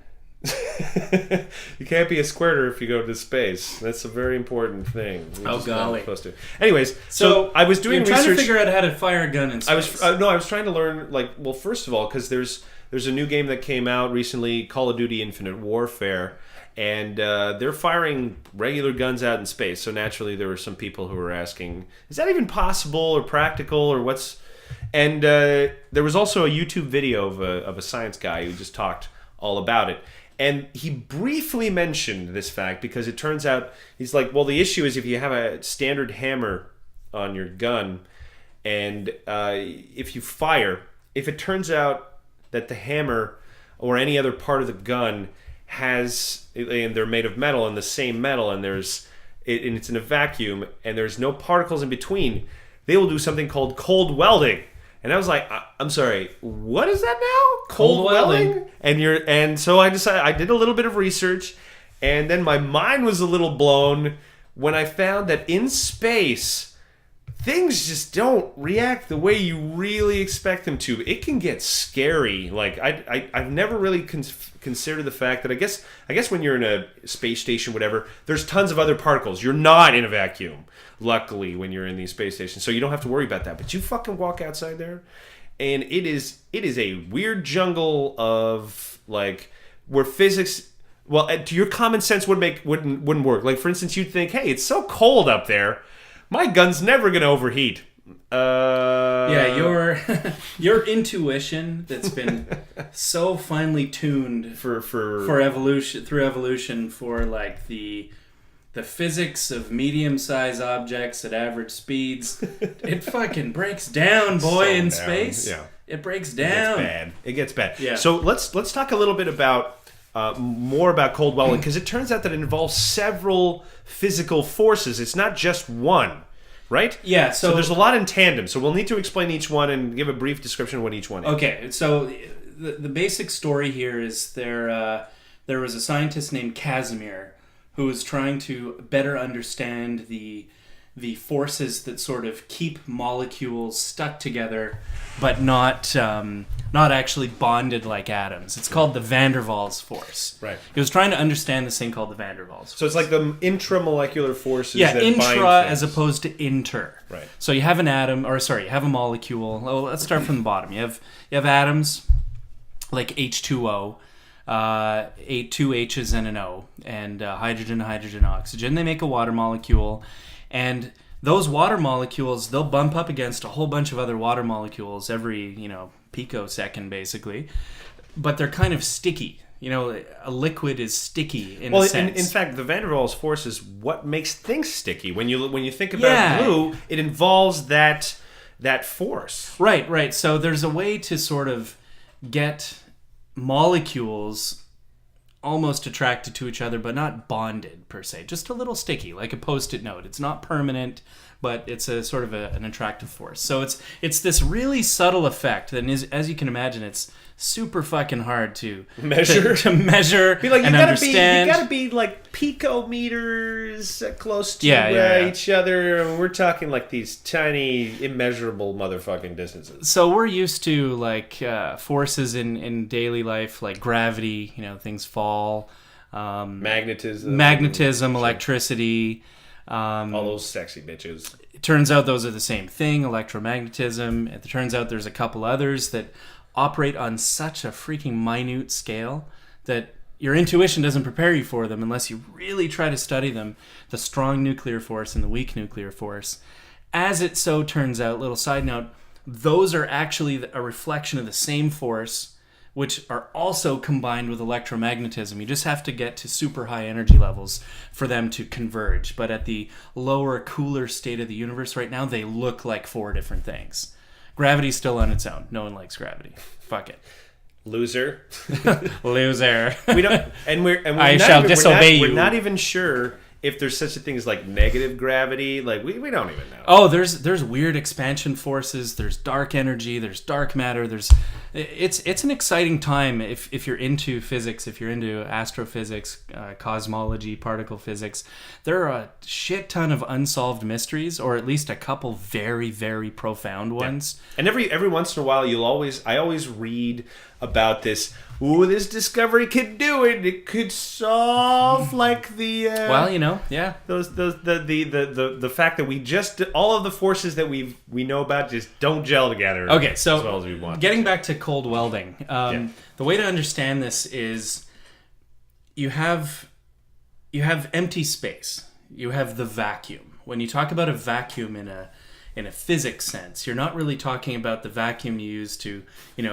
You can't be a squirter if you go to space. That's a very important thing. Golly. Supposed to. Anyways, so I was doing research. Trying to figure out how to fire a gun in space. I was trying to learn, first of all, because there's a new game that came out recently, Call of Duty Infinite Warfare, and they're firing regular guns out in space. So naturally, there were some people who were asking, is that even possible or practical or what's... And there was also a YouTube video of a science guy who just talked all about it. And he briefly mentioned this fact because it turns out, he's like, well, the issue is if you have a standard hammer on your gun and if you fire, if it turns out that the hammer or any other part of the gun has, and they're made of metal and the same metal and and it's in a vacuum and there's no particles in between, they will do something called cold welding. And I was like, I'm sorry, what is that now? Cold welding. And so I decided, I did a little bit of research, and then my mind was a little blown when I found that in space, things just don't react the way you really expect them to. It can get scary. Like I've never really considered the fact that I guess when you're in a space station, whatever, there's tons of other particles. You're not in a vacuum. Luckily, when you're in these space stations, so you don't have to worry about that. But you fucking walk outside there, and it is a weird jungle of like where physics. Well, to your common sense wouldn't work. Like for instance, you'd think, hey, it's so cold up there. My gun's never gonna overheat. Yeah, your intuition that's been so finely tuned for evolution for like the physics of medium-sized objects at average speeds. It fucking breaks down, boy, in space. Yeah. It breaks down. It gets bad. Yeah. So let's talk a little bit about more about cold welding, because it turns out that it involves several physical forces. It's not just one, right? Yeah. So there's a lot in tandem. So we'll need to explain each one and give a brief description of what each one is. Okay. So the basic story here is there was a scientist named Casimir who was trying to better understand the forces that sort of keep molecules stuck together, but not actually bonded like atoms. It's called the van der Waals force. Right. He was trying to understand this thing called the van der Waals force. So it's like the intramolecular forces. Yeah, that intra bind as opposed to inter. Right. So you have an atom, you have a molecule. Oh, let's start from the bottom. You have atoms like H2O. Two H's and an O, and hydrogen, oxygen. They make a water molecule, and those water molecules, they'll bump up against a whole bunch of other water molecules every, picosecond, basically. But they're kind of sticky. A liquid is sticky in a sense. In fact, the van der Waals force is what makes things sticky. When you think about glue, it involves that force. Right. So there's a way to sort of get molecules almost attracted to each other, but not bonded per se. Just a little sticky, like a Post-it note. It's not permanent, but it's a sort of an attractive force. So it's this really subtle effect, and as you can imagine, it's super fucking hard to measure, to measure and understand. You gotta be like picometers close to each other. We're talking like these tiny, immeasurable motherfucking distances. So we're used to like forces in daily life, like gravity. Things fall. Magnetism, electricity. All those sexy bitches. It turns out those are the same thing, electromagnetism. It turns out there's a couple others that operate on such a freaking minute scale that your intuition doesn't prepare you for them unless you really try to study them. The strong nuclear force and the weak nuclear force. As it so turns out, little side note, those are actually a reflection of the same force, which are also combined with electromagnetism. You just have to get to super high energy levels for them to converge. But at the lower, cooler state of the universe right now, they look like four different things. Gravity's still on its own. No one likes gravity. Fuck it. Loser. Loser. We don't, and we're I shall disobey you. We're not even sure if there's such a thing as like negative gravity. Like we don't even know. Oh, there's weird expansion forces. There's dark energy. There's dark matter. It's an exciting time if you're into physics, if you're into astrophysics, cosmology, particle physics. There are a shit ton of unsolved mysteries, or at least a couple very, very profound ones. Yeah. And every once in a while, I always read about this. Ooh, this discovery could do it. It could solve like the the fact that we just all of the forces that we know about just don't gel together. Okay, so as well as we want. Getting back to cold welding, the way to understand this is you have empty space. You have the vacuum. When you talk about a vacuum in a physics sense, you're not really talking about the vacuum you use to,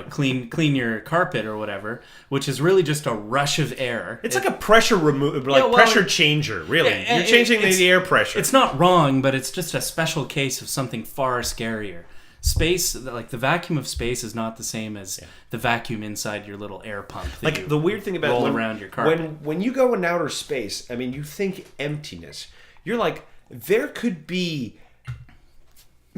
clean your carpet or whatever, which is really just a rush of air. It's like a pressure pressure changer, really. You're changing the air pressure. It's not wrong, but it's just a special case of something far scarier. Space, like the vacuum of space, is not the same as the vacuum inside your little air pump. Like the weird thing about roll around your carpet. When you go in outer space, I mean, you think emptiness. You're like, there could be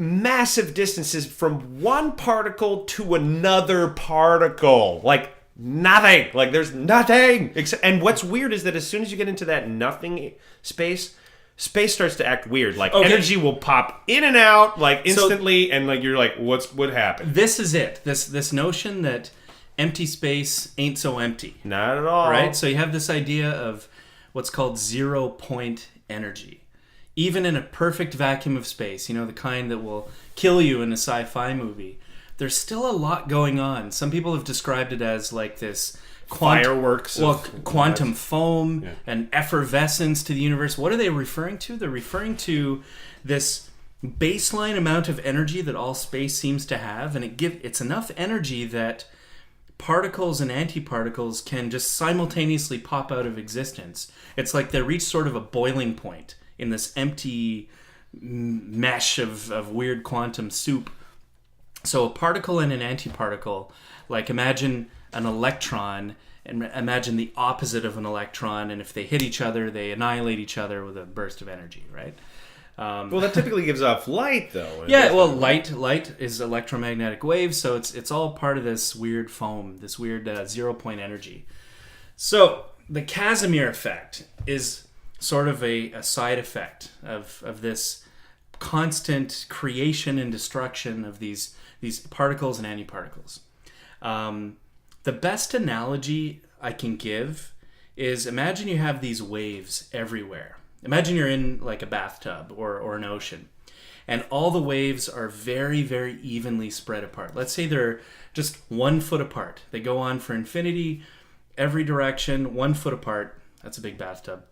massive distances from one particle to another particle. Like nothing. Like there's nothing. And what's weird is that as soon as you get into that nothing space starts to act weird. Like energy will pop in and out like instantly, and like you're like, what happened? This is it. This notion that empty space ain't so empty. Not at all. Right? So you have this idea of what's called 0-point energy. Even in a perfect vacuum of space, the kind that will kill you in a sci-fi movie, there's still a lot going on. Some people have described it as like this fireworks. Quantum foam and effervescence to the universe. What are they referring to? They're referring to this baseline amount of energy that all space seems to have, and it's enough energy that particles and antiparticles can just simultaneously pop out of existence. It's like they reach sort of a boiling point in this empty mesh of weird quantum soup. So a particle and an antiparticle, like imagine an electron and imagine the opposite of an electron, and if they hit each other, they annihilate each other with a burst of energy, right? Well, that typically gives off light, though. Yeah, well, light is electromagnetic waves, so it's all part of this weird foam, this weird 0-point energy. So the Casimir effect is sort of a side effect of this constant creation and destruction of these particles and antiparticles. The best analogy I can give is imagine you have these waves everywhere. Imagine you're in like a bathtub or an ocean, and all the waves are very, very evenly spread apart. Let's say they're just 1 foot apart. They go on for infinity, every direction, 1 foot apart. That's a big bathtub.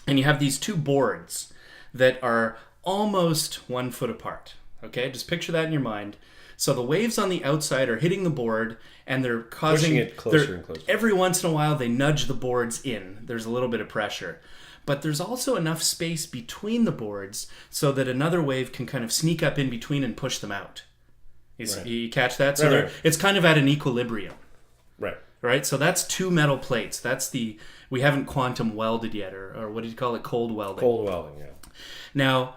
And you have these 2 boards that are almost 1 foot apart. Okay, just picture that in your mind. So the waves on the outside are hitting the board, and they're causing pushing it closer and closer. Every once in a while, they nudge the boards in. There's a little bit of pressure. But there's also enough space between the boards so that another wave can kind of sneak up in between and push them out. You catch that? So right. It's kind of at an equilibrium. Right. So that's 2 metal plates. We haven't quantum welded yet, or what do you call it? Cold welding. Cold welding, yeah. Now,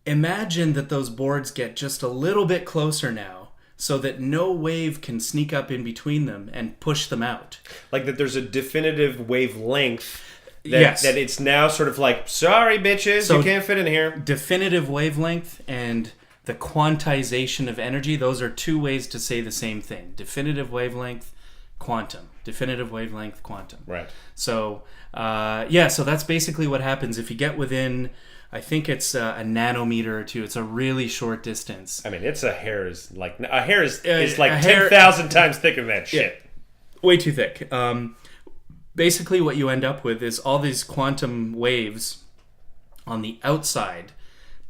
imagine that those boards get just a little bit closer now, so that no wave can sneak up in between them and push them out. Like that there's a definitive wavelength that it's now sort of like, sorry, bitches, so you can't fit in here. Definitive wavelength and the quantization of energy, those are 2 ways to say the same thing. Definitive wavelength, quantum. Definitive wavelength, quantum. Right. So, so that's basically what happens if you get within, I think it's a nanometer or 2. It's a really short distance. I mean, it's a hair is like 10,000 times thicker than that shit. Yeah, way too thick. Basically, what you end up with is all these quantum waves on the outside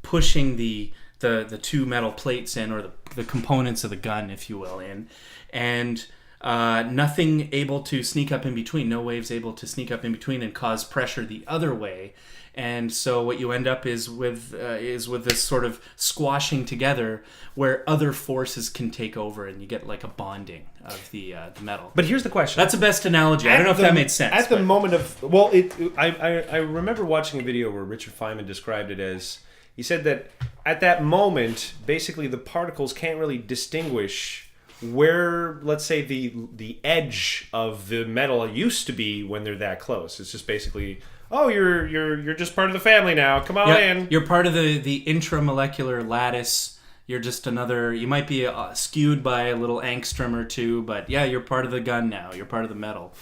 pushing the 2 metal plates in, or the components of the gun, if you will, in, and nothing able to sneak up in between. No waves able to sneak up in between and cause pressure the other way. And so what you end up is with this sort of squashing together where other forces can take over, and you get like a bonding of the metal. But here's the question. That's the best analogy. I don't know if that made sense. At the moment of... Well, I remember watching a video where Richard Feynman described it as... He said that at that moment, basically the particles can't really distinguish where, let's say, the edge of the metal used to be when they're that close. It's just basically... Oh, you're just part of the family now. Come on in. You're part of the intramolecular lattice. You're just another... You might be skewed by a little angstrom or 2, but yeah, you're part of the gun now. You're part of the metal.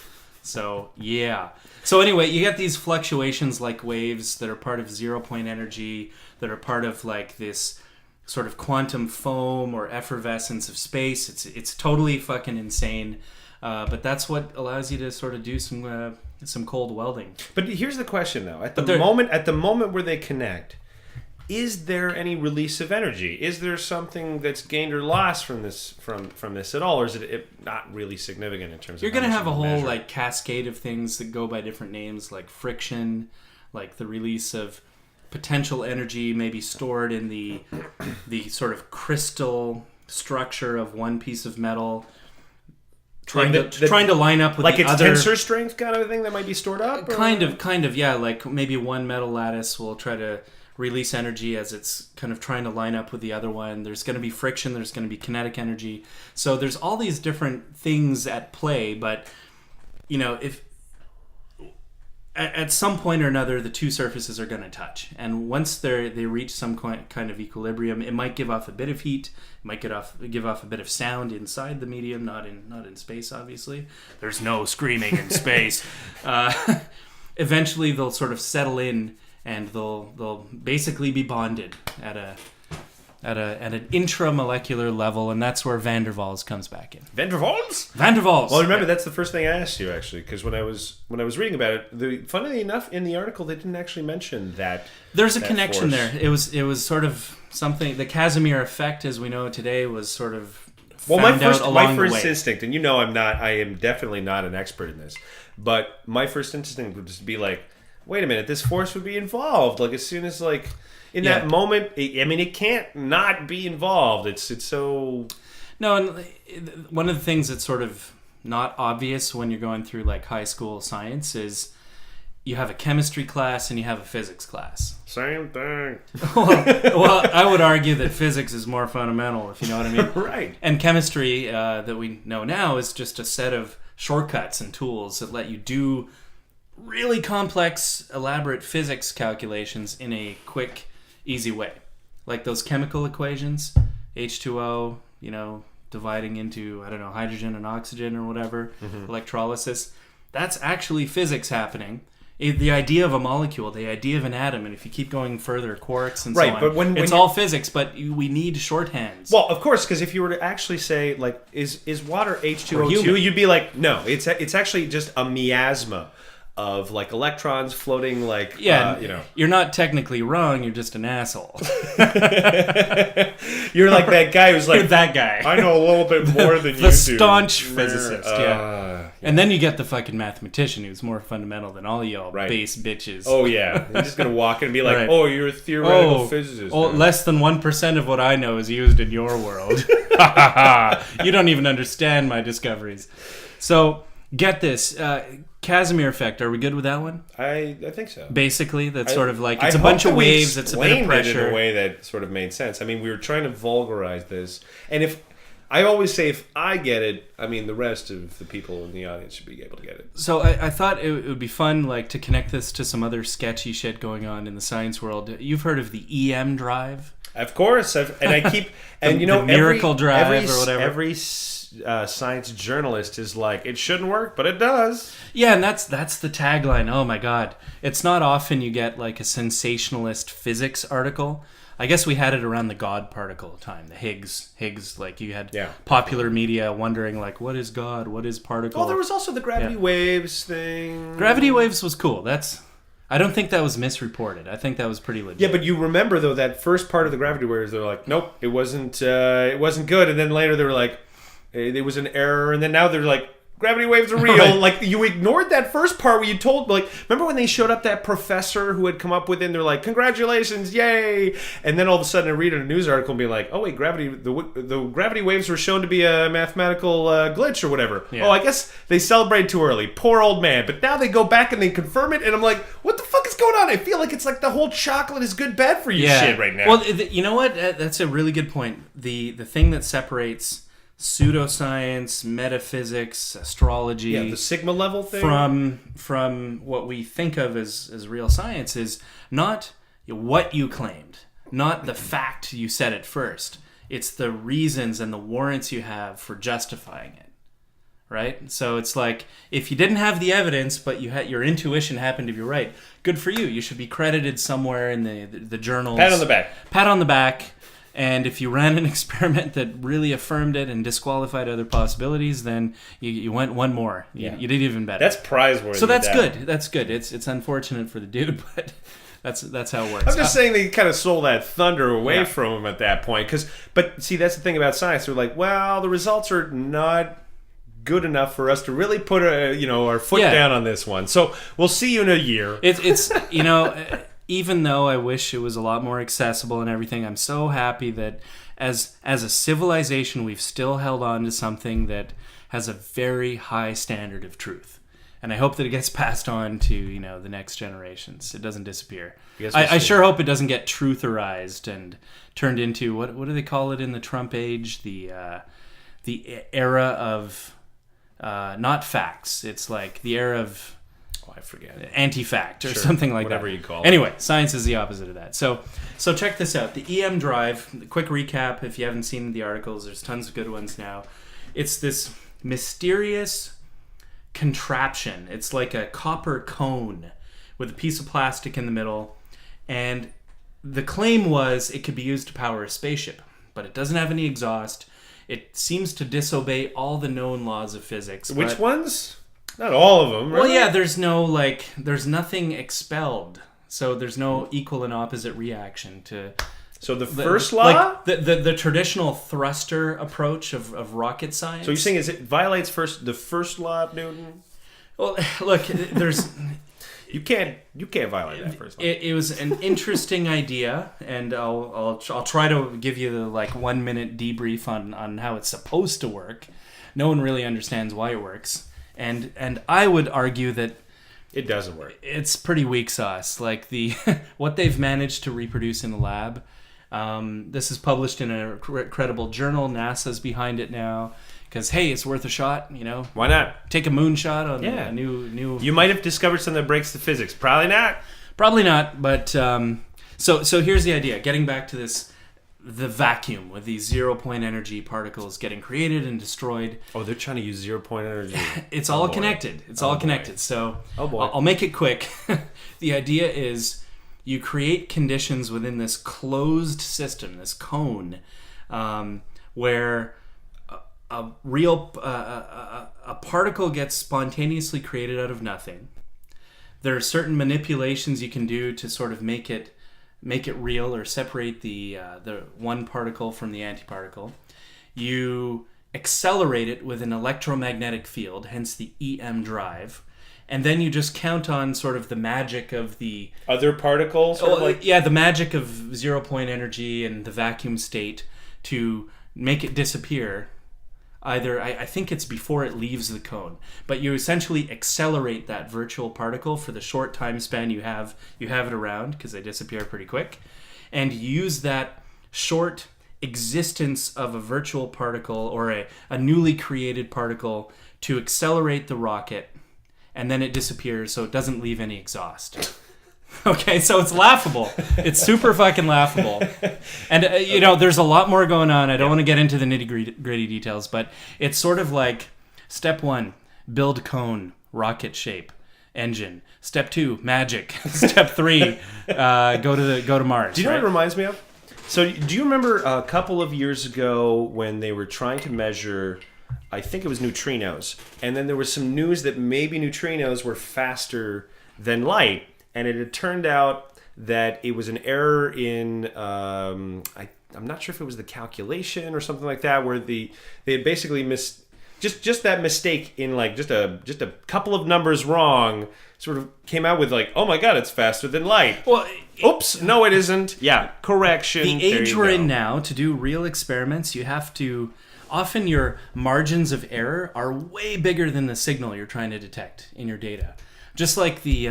So, yeah. So anyway, you get these fluctuations like waves that are part of 0-point energy, that are part of like this sort of quantum foam or effervescence of space. It's totally fucking insane. But that's what allows you to sort of do some cold welding. But here's the question, though: at the moment where they connect, is there any release of energy? Is there something that's gained or lost from this at all, or is it not really significant in terms of? You're going to have a whole like cascade of things that go by different names, like friction, like the release of potential energy maybe stored in the sort of crystal structure of one piece of metal. Trying to line up with like the its other tensor strength kind of a thing that might be stored up. Kind of, yeah. Like maybe one metal lattice will try to release energy as it's kind of trying to line up with the other one. There's going to be friction. There's going to be kinetic energy. So there's all these different things at play. But, if at some point or another, the two surfaces are going to touch. And once they reach some kind of equilibrium, it might give off a bit of heat. It might give off a bit of sound inside the medium, not in space, obviously. There's no screaming in space. Eventually, they'll sort of settle in, and they'll basically be bonded at an intramolecular level, and that's where van der Waals comes back in. Van der Waals? Van der Waals. Well, remember, that's the first thing I asked you, actually, because when I was reading about it, funnily enough, in the article, they didn't actually mention that. There's a connection there. It was sort of something. The Casimir effect, as we know it today, was sort of found out along my first the way. instinct, and I am definitely not an expert in this, but my first instinct would just be like, wait a minute, this force would be involved. Like, as soon as, like, in that moment, it can't not be involved. It's so... No, and one of the things that's sort of not obvious when you're going through, like, high school science is you have a chemistry class and you have a physics class. Same thing. well, I would argue that physics is more fundamental, if you know what I mean. Right. And chemistry, that we know now, is just a set of shortcuts and tools that let you do really complex, elaborate physics calculations in a quick, easy way. Like those chemical equations, H2O, dividing into, I don't know, hydrogen and oxygen or whatever, electrolysis. That's actually physics happening. The idea of a molecule, the idea of an atom, and if you keep going further, quarks and so on, but when it's all physics, but we need shorthands. Well, of course, because if you were to actually say, like, is water H2O2, you'd be like, no, it's actually just a miasma of, like, electrons floating, like, You're not technically wrong, you're just an asshole. You're like that guy who's like... that guy. I know a little bit more than you do. The staunch physicist, yeah. And then you get the fucking mathematician who's more fundamental than all y'all base bitches. Oh, yeah. You're just going to walk in and be like, oh, you're a theoretical physicist. Oh, less than 1% of what I know is used in your world. You don't even understand my discoveries. So, get this. Casimir effect. Are we good with that one? I think so. Basically, that's sort of like, it's a bunch of waves, it's a bit of pressure. It in a way that sort of made sense. I mean, we were trying to vulgarize this. And I always say, if I get it, I mean, the rest of the people in the audience should be able to get it. So I thought it would be fun, like, to connect this to some other sketchy shit going on in the science world. You've heard of the EM drive? Of course. The miracle drive or whatever. Every science journalist is like, it shouldn't work, but it does. Yeah, and that's the tagline. Oh my god, it's not often you get like a sensationalist physics article. I guess we had it around the God particle time, the Higgs. Like, you had popular media wondering, like, what is God, what is particle? Well, there was also the gravity waves thing. Gravity waves was cool. I don't think that was misreported. I think that was pretty legit. Yeah, but you remember though that first part of the gravity waves, they're like, nope, it wasn't good, and then later they were like, it was an error, and then now they're like, gravity waves are real. Right. Like, you ignored that first part where you told, like, remember when they showed up that professor who had come up with it, and they're like, congratulations, yay! And then all of a sudden I read a news article and be like, oh wait, the gravity waves were shown to be a mathematical glitch or whatever. Yeah. Oh, I guess they celebrated too early. Poor old man. But now they go back and they confirm it, and I'm like, what the fuck is going on? I feel like it's like the whole chocolate is good, bad for you shit right now. Well, you know what? That's a really good point. The thing that separates pseudoscience, metaphysics, astrology, the sigma level thing from what we think of as real science is not what you claimed, not the fact you said at first. It's the reasons and the warrants you have for justifying it. Right? So it's like, if you didn't have the evidence, but your intuition happened to be right, good for you. You should be credited somewhere in the journals. Pat on the back. Pat on the back. And if you ran an experiment that really affirmed it and disqualified other possibilities, then you went one more. You did even better. That's prize-worthy. So that's good. That's good. It's unfortunate for the dude, but that's how it works. I'm just saying they kind of stole that thunder away from him at that point. But see, that's the thing about science. They're like, well, the results are not good enough for us to really put our foot down on this one. So we'll see you in a year. It's even though I wish it was a lot more accessible and everything, I'm so happy that as a civilization, we've still held on to something that has a very high standard of truth. And I hope that it gets passed on to, the next generations. It doesn't disappear. We'll I see. sure hope it doesn't get trutherized and turned into, what do they call it in the Trump age? The era of, not facts. It's like the era of... I forget. Anti-fact or something like whatever that. you call it. Anyway, science is the opposite of that. So check this out. The EM drive, quick recap if you haven't seen the articles, there's tons of good ones now. It's this mysterious contraption. It's like a copper cone with a piece of plastic in the middle, and the claim was it could be used to power a spaceship, but it doesn't have any exhaust. It seems to disobey all the known laws of physics. Which ones? Not all of them, right? Well, yeah, there's nothing expelled. So there's no equal and opposite reaction to... So the first law? Like the traditional thruster approach of rocket science. So you're saying it violates the first law of Newton? Well, look, there's... You can't violate that first law. It was an interesting idea, and I'll try to give you the 1 minute debrief on how it's supposed to work. No one really understands why it works. And I would argue that it doesn't work. It's pretty weak sauce. Like what they've managed to reproduce in the lab. This is published in a credible journal. NASA's behind it now because hey, it's worth a shot. Why not take a moonshot on a new? You might have discovered something that breaks the physics. Probably not. Probably not. But so here's the idea. Getting back to this. The vacuum with these 0-point energy particles getting created and destroyed. Oh, they're trying to use 0-point energy. It's all connected. It's all connected. So boy. I'll make it quick. The idea is you create conditions within this closed system, this cone, where a particle gets spontaneously created out of nothing. There are certain manipulations you can do to sort of make it real or separate the one particle from the antiparticle. You accelerate it with an electromagnetic field, hence the EM drive, and then you just count on sort of the magic of the other particles. The magic of 0-point energy and the vacuum state to make it disappear. Either I think it's before it leaves the cone, but you essentially accelerate that virtual particle for the short time span you have it around because they disappear pretty quick, and use that short existence of a virtual particle or a newly created particle to accelerate the rocket, and then it disappears so it doesn't leave any exhaust. Okay, so it's laughable. It's super fucking laughable. And, there's a lot more going on. I don't want to get into the nitty-gritty details, but it's sort of like step 1, build cone, rocket shape, engine. Step 2, magic. Step 3, go to Mars. Do you know what it reminds me of? So do you remember a couple of years ago when they were trying to measure, I think it was neutrinos, and then there was some news that maybe neutrinos were faster than light. And it had turned out that it was an error in, I'm not sure if it was the calculation or something like that, where they had basically just that mistake in just a couple of numbers wrong, sort of came out with oh my god, it's faster than light. Well, oops, no, it isn't. Yeah, correction. The age we're in now, to do real experiments, you have to. Often your margins of error are way bigger than the signal you're trying to detect in your data. Just like the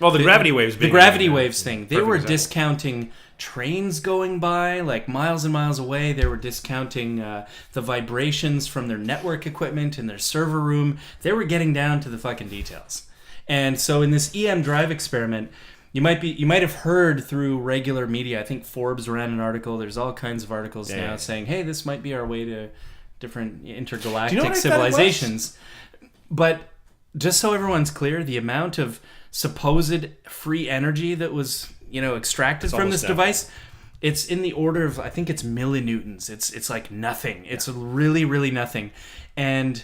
gravity waves. The gravity waves thing. They were example. Discounting trains going by, miles and miles away. They were discounting the vibrations from their network equipment in their server room. They were getting down to the fucking details. And so in this EM drive experiment, you might have heard through regular media. I think Forbes ran an article. There's all kinds of articles now saying, "Hey, this might be our way to different intergalactic civilizations." But just so everyone's clear, the amount of supposed free energy that was, extracted from this device, it's in the order of, I think it's millinewtons. It's like nothing. It's really, really nothing. And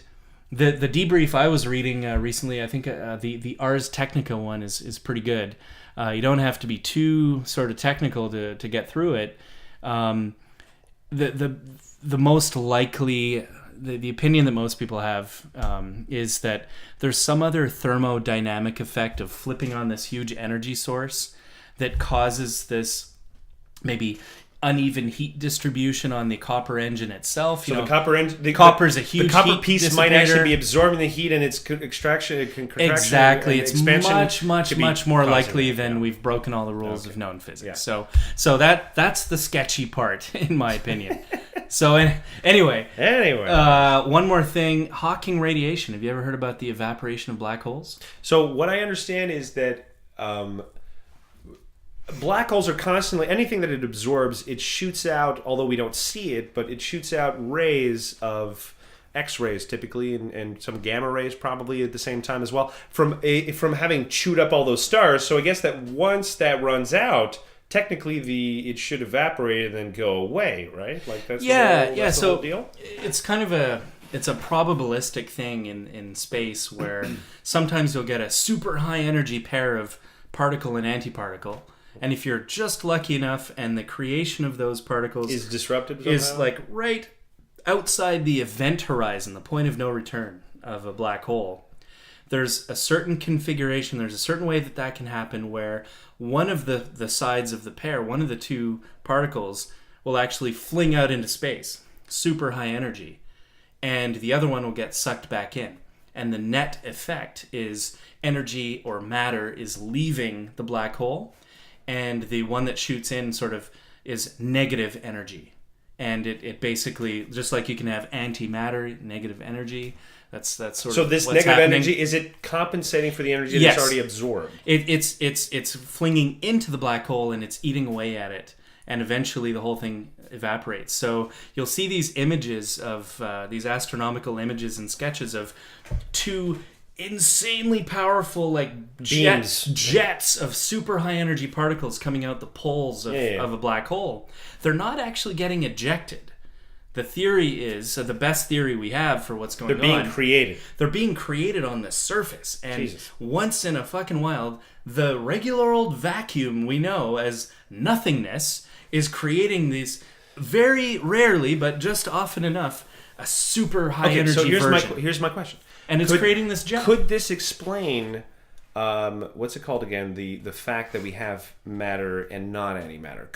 the debrief I was reading recently, I think the Ars Technica one is pretty good. You don't have to be too sort of technical to get through it. The most likely, the opinion that most people have is that there's some other thermodynamic effect of flipping on this huge energy source that causes this maybe uneven heat distribution on the copper engine itself. So the copper copper's a huge the copper heat piece dissipator. might actually be absorbing the heat, and its contraction Exactly, and it's expansion much more likely it. than Yeah. we've broken all the rules of known physics. Yeah. So that's the sketchy part, in my opinion. So anyway, one more thing: Hawking radiation. Have you ever heard about the evaporation of black holes? So what I understand is that black holes are constantly, anything that it absorbs, it shoots out, although we don't see it, but it shoots out rays of X-rays typically, and some gamma rays probably at the same time as well, from having chewed up all those stars. So I guess that once that runs out, technically it should evaporate and then go away, right? Like that's the whole deal. It's kind of a probabilistic thing in space where sometimes you'll get a super high energy pair of particle and antiparticle. And if you're just lucky enough and the creation of those particles is disrupted somehow? Is like right outside the event horizon, the point of no return of a black hole, there's a certain configuration, there's a certain way that can happen where one of the sides of the pair, one of the two particles, will actually fling out into space, super high energy, and the other one will get sucked back in. And the net effect is energy or matter is leaving the black hole, and the one that shoots in sort of is negative energy. And it basically, just like you can have antimatter, negative energy, that's sort of so this what's negative happening. Energy, is it compensating for the energy Yes. that's already absorbed? It's flinging into the black hole and it's eating away at it, and eventually the whole thing evaporates. So you'll see these images of these astronomical images and sketches of two insanely powerful like jets of super high energy particles coming out the poles of a black hole. They're not actually getting ejected. The theory is, the best theory we have for what's going on. They're being created. They're being created on the surface. And Jesus. once in a fucking while, the regular old vacuum we know as nothingness is creating these, very rarely, but just often enough, a super high energy version. Here's my question. And it's creating this jet. Could this explain, what's it called again? The fact that we have matter and non-antimatter.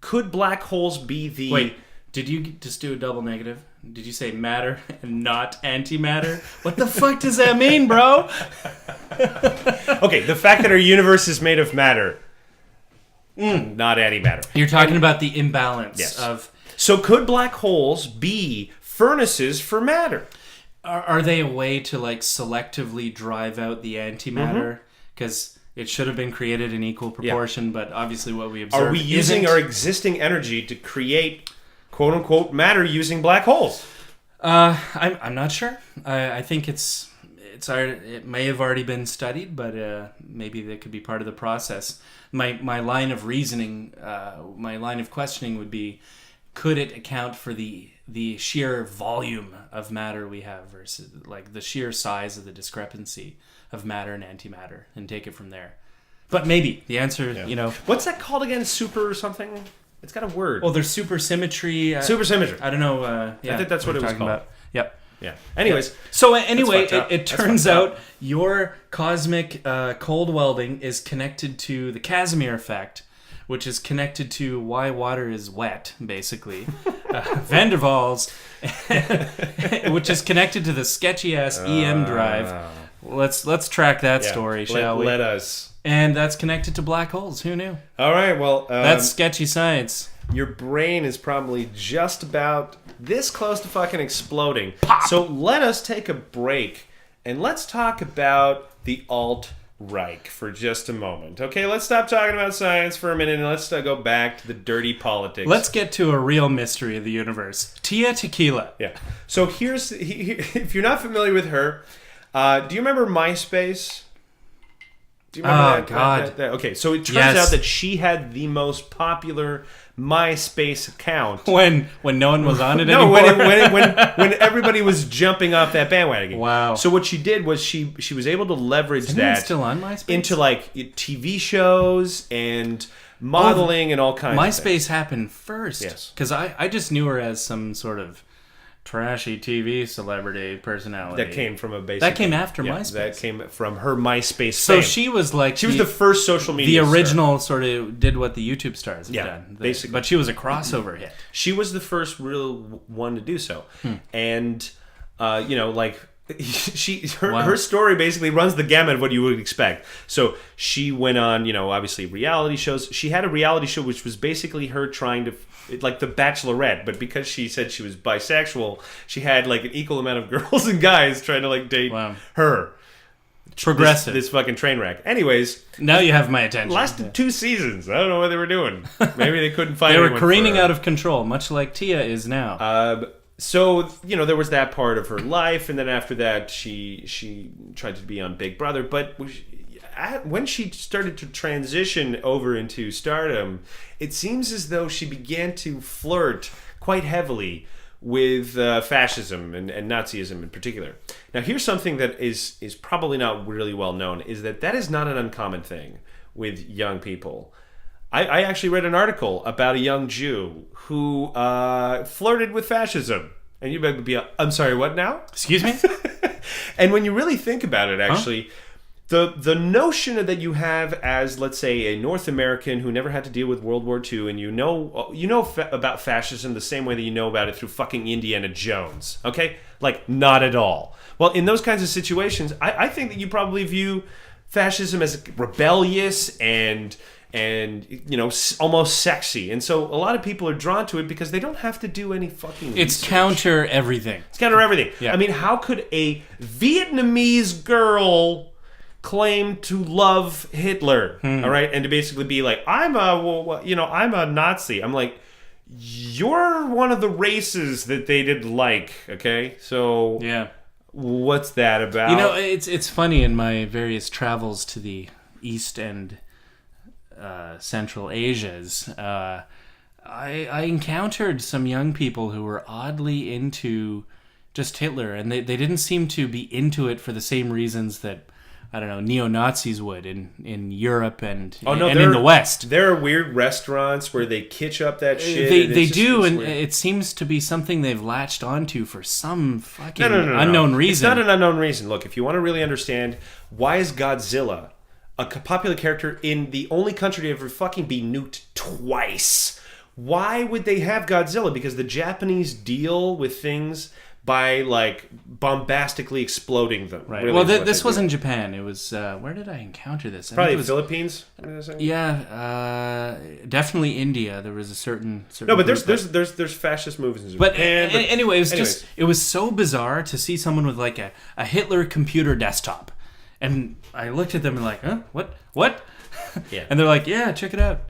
Could black holes be the... Wait, did you just do a double negative? Did you say matter and not antimatter? What the fuck does that mean, bro? Okay, the fact that our universe is made of matter, not antimatter. You're talking about the imbalance of... So could black holes be furnaces for matter? Are they a way to like selectively drive out the antimatter? Because it should have been created in equal proportion, but obviously what we observe Are we using our existing energy to create quote unquote matter using black holes? I'm not sure. I think it may have already been studied, but maybe that could be part of the process. My line of reasoning, my line of questioning would be, could it account for the sheer volume of matter we have versus like the sheer size of the discrepancy of matter and antimatter, and take it from there? But maybe the answer, What's that called again? Super or something? It's got a word. Well, there's supersymmetry. Supersymmetry. I don't know. I think that's what it was called. About. Yep. Yeah. Anyways. Yeah. So anyway, it turns out up. your cosmic cold welding is connected to the Casimir effect, which is connected to why water is wet, basically. Van der Waals, which is connected to the sketchy-ass EM drive. Let's track that story, shall we? Let us. And that's connected to black holes. Who knew? All right, well... that's sketchy science. Your brain is probably just about this close to fucking exploding. Pop! So let us take a break, and let's talk about the alt-Reich for just a moment. Okay, let's stop talking about science for a minute, and let's go back to the dirty politics. Let's get to a real mystery of the universe. Tia Tequila. Yeah. So if you're not familiar with her, do you remember MySpace? Do you remember that? God. Okay, so it turns out that she had the most popular MySpace account when no one was on it anymore. when everybody was jumping off that bandwagon. Wow. So what she did was she was able to leverage that still on MySpace? into like TV shows and modeling and all kinds of things. MySpace happened first. Yes. Because I just knew her as some sort of trashy TV celebrity personality. That came from a basic... That came after MySpace. That came from her MySpace So fame. she was like... She was the first social media The original sort of did what the YouTube stars have Yeah, done. basically. But she was a crossover hit. She was the first real one to do so. And, like... Her story basically runs the gamut of what you would expect. So she went on, obviously reality shows. She had a reality show which was basically her trying to, like The Bachelorette, but because she said she was bisexual, she had like an equal amount of girls and guys trying to like date her. Progressive. This fucking train wreck. Anyways, now you have my attention. Lasted 2 seasons. I don't know what they were doing. Maybe they couldn't find. They were anyone careening for her. out of control, much like Tia is now. So, there was that part of her life, and then after that, she tried to be on Big Brother. But when she started to transition over into stardom, it seems as though she began to flirt quite heavily with fascism and Nazism in particular. Now, here's something that is probably not really well known, is that is not an uncommon thing with young people. I actually read an article about a young Jew who flirted with fascism. And you better be I'm sorry, what now? Excuse me? And when you really think about it, actually, the notion that you have as, let's say, a North American who never had to deal with World War II, and you know about fascism the same way that you know about it through fucking Indiana Jones, okay? Like, not at all. Well, in those kinds of situations, I think that you probably view fascism as rebellious and almost sexy. And so a lot of people are drawn to it because they don't have to do any fucking It's research. counter everything. It's counter everything. Yeah. I mean, how could a Vietnamese girl claim to love Hitler, all right, and to basically be like, I'm a Nazi. I'm like, you're one of the races that they didn't like, okay? So Yeah. what's that about? It's funny in my various travels to the East and Central Asias, I encountered some young people who were oddly into just Hitler, and they didn't seem to be into it for the same reasons that, I don't know, neo-Nazis would in Europe and in the West. There are weird restaurants where they kitsch up that shit. They do, and weird. it seems to be something they've latched onto for some fucking No. unknown reason. It's not an unknown reason. Look, if you want to really understand, why is Godzilla a popular character in the only country to ever fucking be nuked twice? Why would they have Godzilla? Because the Japanese deal with things by like bombastically exploding them. Right. Really Well, is what this they wasn't do. Japan. It was where did I encounter this? I Probably think it was, Philippines. Yeah, definitely India. There was a certain No, but group there's fascist movements in But, Japan. anyway, it was so bizarre to see someone with like a Hitler computer desktop, and I looked at them and like, huh, what? Yeah. And they're like, yeah, check it out.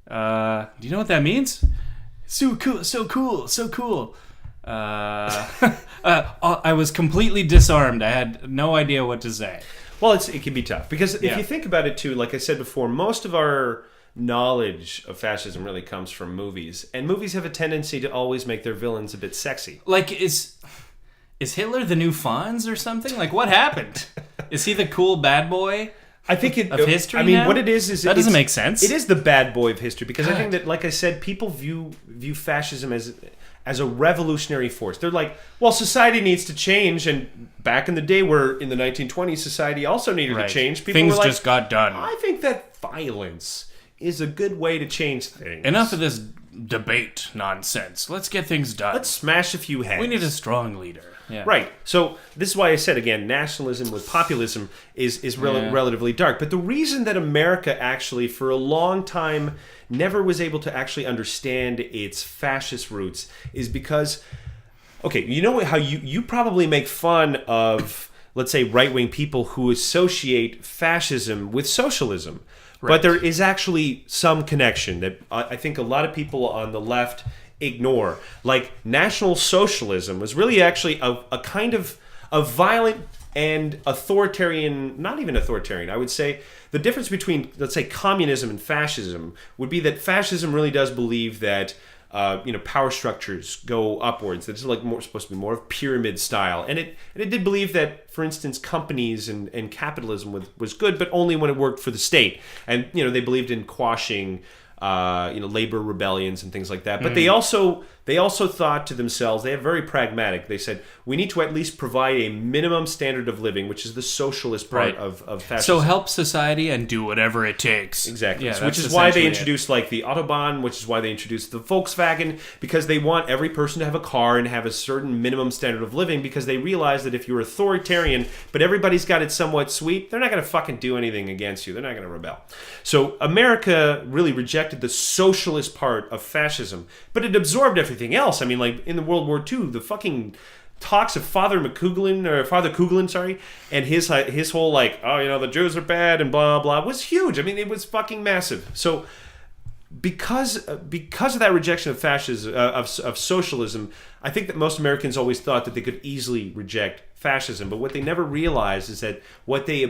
Do you know what that means? So cool. I was completely disarmed. I had no idea what to say. Well, it can be tough because if you think about it too, like I said before, most of our knowledge of fascism really comes from movies, and movies have a tendency to always make their villains a bit sexy. Like, is Hitler the new Fonz or something? Like, what happened? Is he the cool bad boy? I think of history. I mean, now? what it is that doesn't make sense. It is the bad boy of history because I God. think that, like I said, people view fascism as a revolutionary force. They're like, well, society needs to change, and back in the day, where in the 1920s, society also needed to change. People Things were like, just got done. I think that violence is a good way to change things. Enough of this debate nonsense. Let's get things done. Let's smash a few heads. We need a strong leader. Yeah. Right. So this is why I said, again, nationalism with populism is relatively dark. But the reason that America actually, for a long time, never was able to actually understand its fascist roots is because, okay, you know how you probably make fun of, let's say, right-wing people who associate fascism with socialism. Right. But there is actually some connection that I think a lot of people on the left ignore. Like, National Socialism was really actually a kind of a violent and authoritarian, not even authoritarian, I would say the difference between, let's say, communism and fascism would be that fascism really does believe that power structures go upwards. That it's like supposed to be more of pyramid style, and it did believe that, for instance, companies and capitalism was good, but only when it worked for the state. And they believed in quashing labor rebellions and things like that. But they also they also thought to themselves, they are very pragmatic. They said, we need to at least provide a minimum standard of living, which is the socialist part of fascism. So help society and do whatever it takes. Exactly. Yeah, which is why they introduced like the Autobahn, which is why they introduced the Volkswagen, because they want every person to have a car and have a certain minimum standard of living, because they realize that if you're authoritarian, but everybody's got it somewhat sweet, they're not going to fucking do anything against you. They're not going to rebel. So America really rejected the socialist part of fascism, but it absorbed everything else. I mean, like in the World War II, the fucking talks of Father Kugelin, sorry, and his whole like, oh, you know, the Jews are bad and blah blah was huge. I mean, it was fucking massive. So because of that rejection of fascism, of socialism, I think that most Americans always thought that they could easily reject fascism. But what they never realized is that what they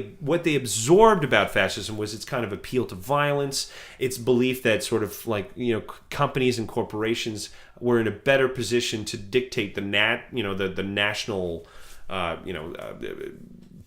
absorbed about fascism was its kind of appeal to violence, its belief that sort of like, you know, companies and corporations were in a better position to dictate the national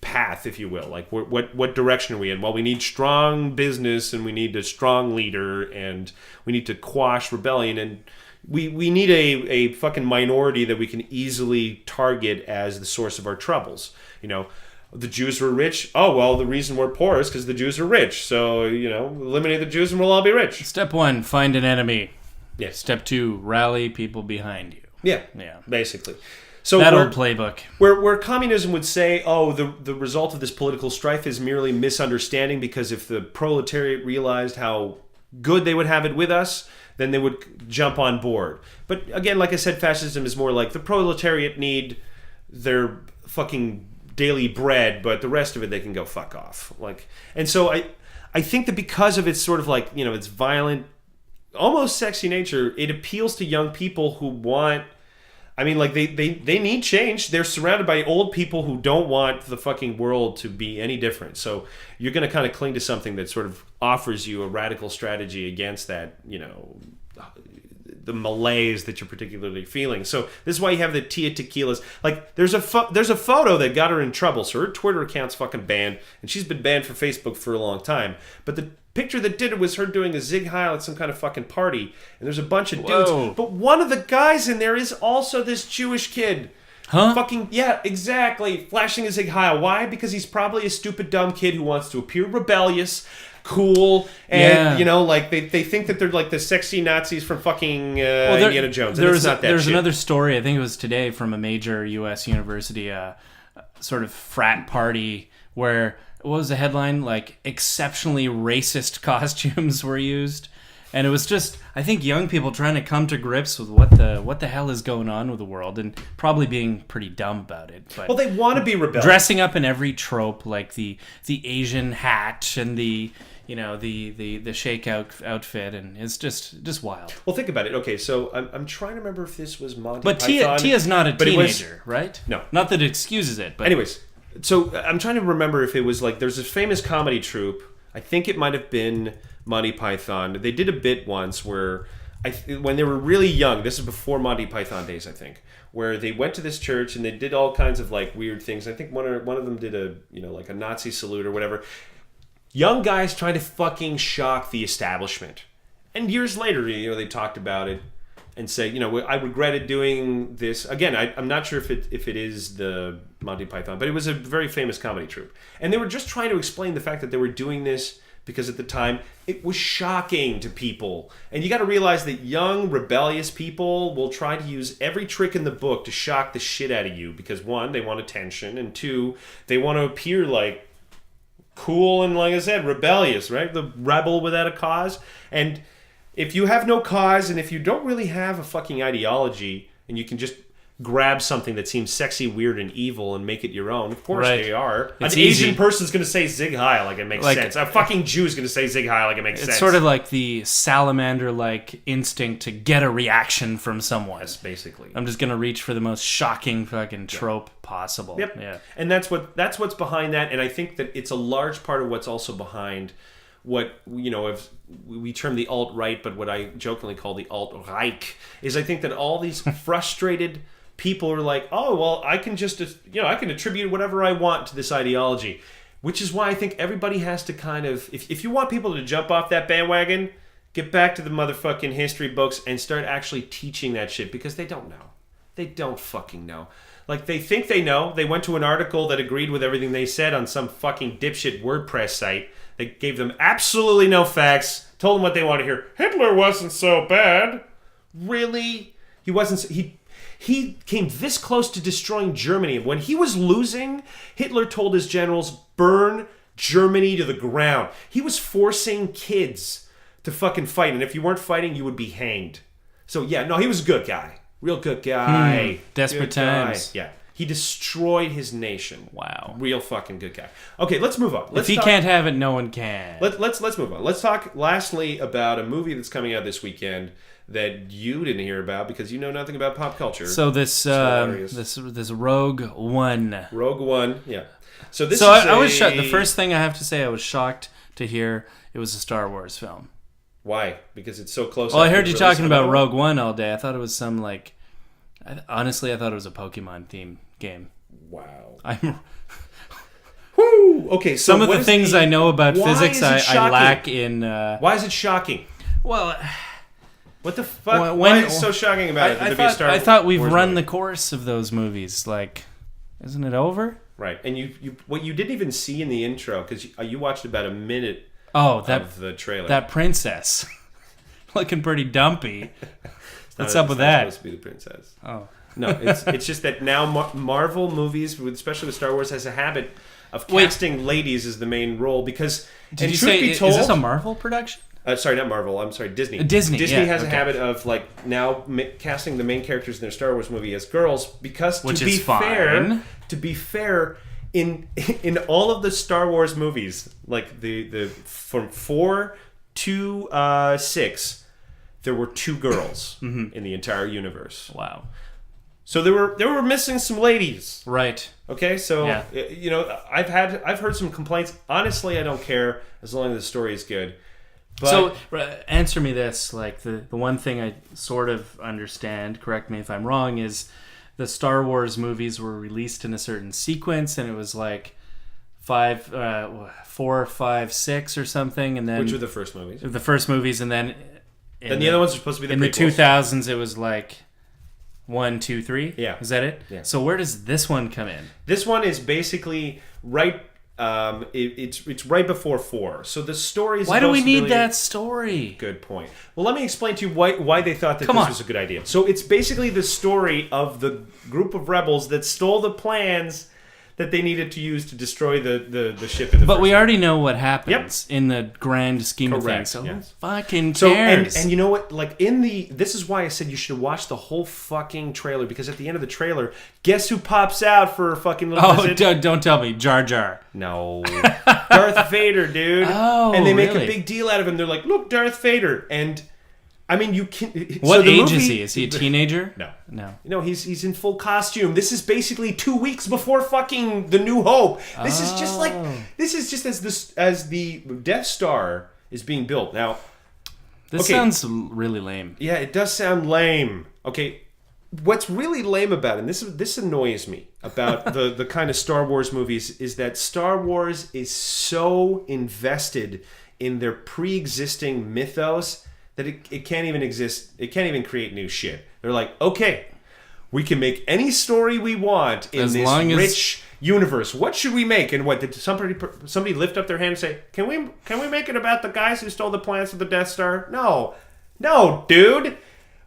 path, if you will. Like, what direction are we in? Well, we need strong business, and we need a strong leader, and we need to quash rebellion, and we need a fucking minority that we can easily target as the source of our troubles. You know, the Jews were rich. Oh, well, the reason we're poor is because the Jews are rich. So, you know, eliminate the Jews and we'll all be rich. Step 1, find an enemy. Yes. Step 2, rally people behind you. Yeah. Basically. So that old playbook. Where communism would say, oh, the result of this political strife is merely misunderstanding, because if the proletariat realized how good they would have it with us, then they would jump on board. But again, like I said, fascism is more like the proletariat need their fucking daily bread, but the rest of it they can go fuck off. Like, and so I think that because of its sort of like, you know, its violent, almost sexy nature, it appeals to young people who want, I mean, like, they need change. They're surrounded by old people who don't want the fucking world to be any different. So you're going to kind of cling to something that sort of offers you a radical strategy against that, you know, the malaise that you're particularly feeling. So this is why you have the Tia Tequilas. Like, there's a photo that got her in trouble. So her Twitter account's fucking banned, and she's been banned for Facebook for a long time. But the picture that did it was her doing a Zig Heil at some kind of fucking party, and there's a bunch of dudes. But one of the guys in there is also this Jewish kid. Huh? Fucking, yeah, exactly. Flashing a Zig Heil. Why? Because he's probably a stupid, dumb kid who wants to appear rebellious, cool, and, you know, like, they think that they're like the sexy Nazis from fucking Indiana Jones. And it's not that There's shit. another story, I think it was today, from a major U.S. university, sort of frat party, where, what was the headline? Like, exceptionally racist costumes were used. And it was just, I think, young people trying to come to grips with what the hell is going on with the world, and probably being pretty dumb about it. But well, they want to be rebellious. Dressing up in every trope, like the Asian hat and the shakeout outfit, and it's just wild. Well, think about it. Okay, so I'm trying to remember if this was Monty Python. But Tia's not a teenager, right? No. Not that it excuses it, but... Anyways, so I'm trying to remember if it was like, there's this famous comedy troupe. I think it might have been Monty Python. They did a bit once where, when they were really young, this is before Monty Python days, I think, where they went to this church and they did all kinds of like weird things. I think one of them did a, you know, like a Nazi salute or whatever. Young guys trying to fucking shock the establishment. And years later, you know, they talked about it and say, you know, I regretted doing this. Again, I'm not sure if it is the Monty Python, but it was a very famous comedy troupe. And they were just trying to explain the fact that they were doing this because at the time it was shocking to people. And you got to realize that young, rebellious people will try to use every trick in the book to shock the shit out of you because, one, they want attention, and two, they want to appear like cool and, like I said, rebellious, right? The rebel without a cause. And if you have no cause, and if you don't really have a fucking ideology, and you can just grab something that seems sexy, weird, and evil and make it your own, of course they are. It's An easy. Asian person's going to say Zig Heil like it makes sense. A fucking Jew's going to say Zig Heil like it makes sense. It's sort of like the salamander-like instinct to get a reaction from someone. Yes, basically. I'm just going to reach for the most shocking fucking trope possible. Yep. Yeah. And that's what's behind that, and I think that it's a large part of what's also behind what, you know, if we term the alt-right, but what I jokingly call the alt-Reich, is I think that all these frustrated people are like, oh, well, I can just, you know, I can attribute whatever I want to this ideology, which is why I think everybody has to kind of, if you want people to jump off that bandwagon, Get back to the motherfucking history books and start actually teaching that shit because they don't know. They don't fucking know. Like, they think they know. They went to an article that agreed with everything they said on some fucking dipshit WordPress site. They gave them absolutely no facts, told them what they wanted to hear. Hitler wasn't so bad. Really? He wasn't... He came this close to destroying Germany. When he was losing, Hitler told his generals, burn Germany to the ground. He was forcing kids to fucking fight. And if you weren't fighting, you would be hanged. So, yeah, no, he was a good guy. Real good guy. Desperate good times. Guy. Yeah. He destroyed his nation. Wow. Real fucking good guy. Okay, let's move on. If he can't have it, no one can. Let's move on. Let's talk lastly about a movie that's coming out this weekend that you didn't hear about because you know nothing about pop culture. So this Rogue One. Rogue One, yeah. So this. So is I was shocked. The first thing I have to say, I was shocked to hear it was a Star Wars film. Why? Because it's so close. Well, I heard you talking about Rogue One all day. I thought it was some honestly, I thought it was a Pokemon themed game. Wow. Woo! Okay, so some of the things I know about physics, I lack in. Why is it shocking? Well, what the fuck? Why is it so shocking about it? I thought we've run the course of those movies. Like, isn't it over? Right, and you what you didn't even see in the intro because you watched about a minute. Of the trailer. That princess, looking pretty dumpy. What's up with that? It's supposed to be the princess. Oh no, it's just that now Marvel movies, especially with Star Wars, has a habit of casting ladies as the main role because. Did you say is this a Marvel production? Sorry, not Marvel. I'm sorry, Disney. Disney has a habit of like now casting the main characters in their Star Wars movie as girls because to be fair, in all of the Star Wars movies, like the from 4 to 6, there were 2 girls in the entire universe. Wow. So they were missing some ladies. Right. Okay, so I've heard some complaints. Honestly, I don't care as long as the story is good. But, so answer me this: like the one thing I sort of understand, correct me if I'm wrong, is the Star Wars movies were released in a certain sequence, and it was like 4, 5, 6 or something, and then which were the first movies? The first movies, and then the other ones are supposed to be the in prequels. the 2000s. It was like 1, 2, 3. Yeah, is that it? Yeah. So where does this one come in? This one is basically right. It's right before 4. So the story is. Why do we need that story? Good point. Well, let me explain to you why they thought that this was a good idea. So it's basically the story of the group of rebels that stole the plans that they needed to use to destroy the ship in the But we already know what happens in the grand scheme of things. So who fucking cares? And you know what? Like this is why I said you should watch the whole fucking trailer because at the end of the trailer, guess who pops out for a fucking little visit? Don't tell me, Jar Jar. No, Darth Vader, dude. Oh, and they make a big deal out of him. They're like, look, Darth Vader, and. I mean, you can. What age is he? Is he a teenager? No. No, he's in full costume. This is basically 2 weeks before fucking the New Hope. This is just as the Death Star is being built now. This sounds really lame. Yeah, it does sound lame. Okay, what's really lame about it, and this annoys me about the kind of Star Wars movies, is that Star Wars is so invested in their pre-existing mythos that it can't even exist. It can't even create new shit. They're like, okay, we can make any story we want in this rich universe. What should we make? And what did somebody lift up their hand and say, can we make it about the guys who stole the plans for the Death Star? No, dude.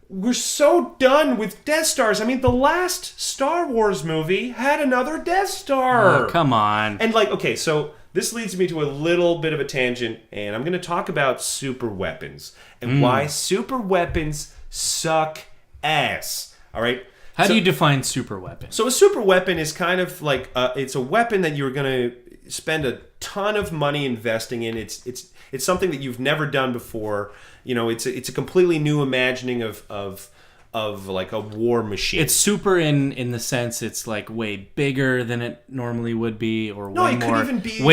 We're so done with Death Stars. I mean, the last Star Wars movie had another Death Star. Oh, come on. And okay, so this leads me to a little bit of a tangent, and I'm going to talk about super weapons and why super weapons suck ass. All right? How do you define super weapon? So a super weapon is kind of like it's a weapon that you're going to spend a ton of money investing in. It's something that you've never done before. You know, it's a completely new imagining of like a war machine. It's super in the sense it's like way bigger than it normally would be, or way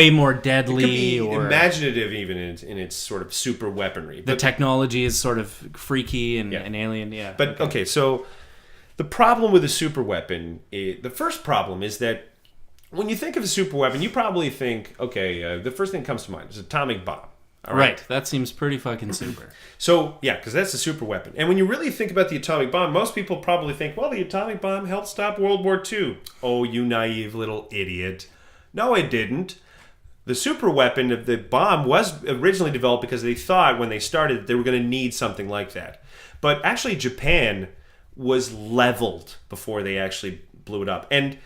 more deadly, it could be or imaginative even in its sort of super weaponry. The technology is sort of freaky and alien. Yeah. But okay, so the problem with a super weapon, the first problem is that when you think of a super weapon, you probably think, okay, the first thing that comes to mind is atomic bomb. All Right. That seems pretty fucking super. So, yeah, because that's a super weapon. And when you really think about the atomic bomb, most people probably think, well, the atomic bomb helped stop World War II. Oh, you naive little idiot. No, it didn't. The super weapon of the bomb was originally developed because they thought when they started they were going to need something like that. But actually, Japan was leveled before they actually blew it up. And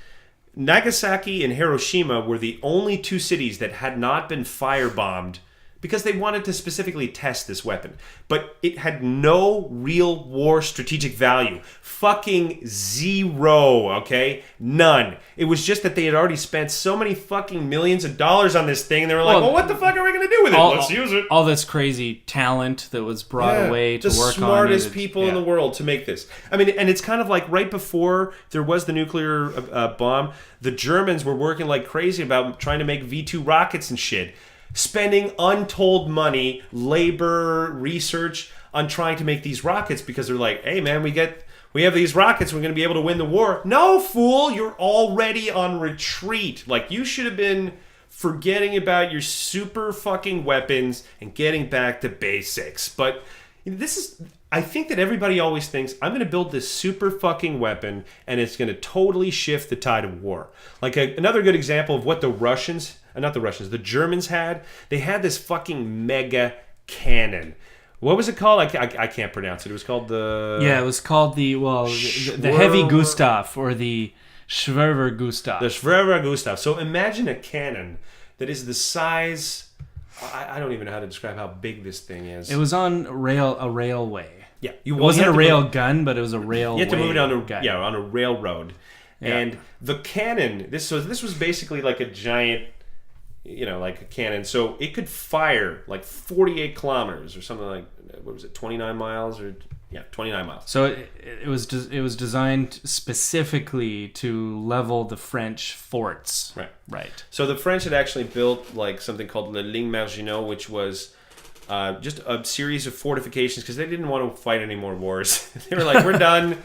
Nagasaki and Hiroshima were the only two cities that had not been firebombed because they wanted to specifically test this weapon. But it had no real war strategic value. Fucking zero, okay? None. It was just that they had already spent so many fucking millions of dollars on this thing, and they were like, well, what the fuck are we going to do with it? Let's use it. All this crazy talent that was brought away to work on it. The smartest people in the world to make this. I mean, and it's kind of like right before there was the nuclear bomb, the Germans were working like crazy about trying to make V2 rockets and shit. Spending untold money, labor, research on trying to make these rockets because they're like, hey man, we have these rockets, we're going to be able to win the war. No, fool, you're already on retreat. Like, you should have been forgetting about your super fucking weapons and getting back to basics. But I think that everybody always thinks, I'm going to build this super fucking weapon and it's going to totally shift the tide of war. Like another good example of what the Germans had. They had this fucking mega cannon. What was it called? I can't pronounce it. It was called the... Yeah, it was called the Heavy Gustav or the Schwerer Gustav. The Schwerer Gustav. So imagine a cannon that is the size... I don't even know how to describe how big this thing is. It was on a railway. Yeah. It wasn't a rail gun, but it was a railway. You had to move it on a railroad. Yeah. And the cannon... This was basically like a giant... like a cannon. So it could fire like 48 kilometers or something like, what was it, 29 miles? 29 miles. So it was designed specifically to level the French forts. Right. So the French had actually built like something called the Ligne Maginot, which was just a series of fortifications because they didn't want to fight any more wars. They were like, we're done.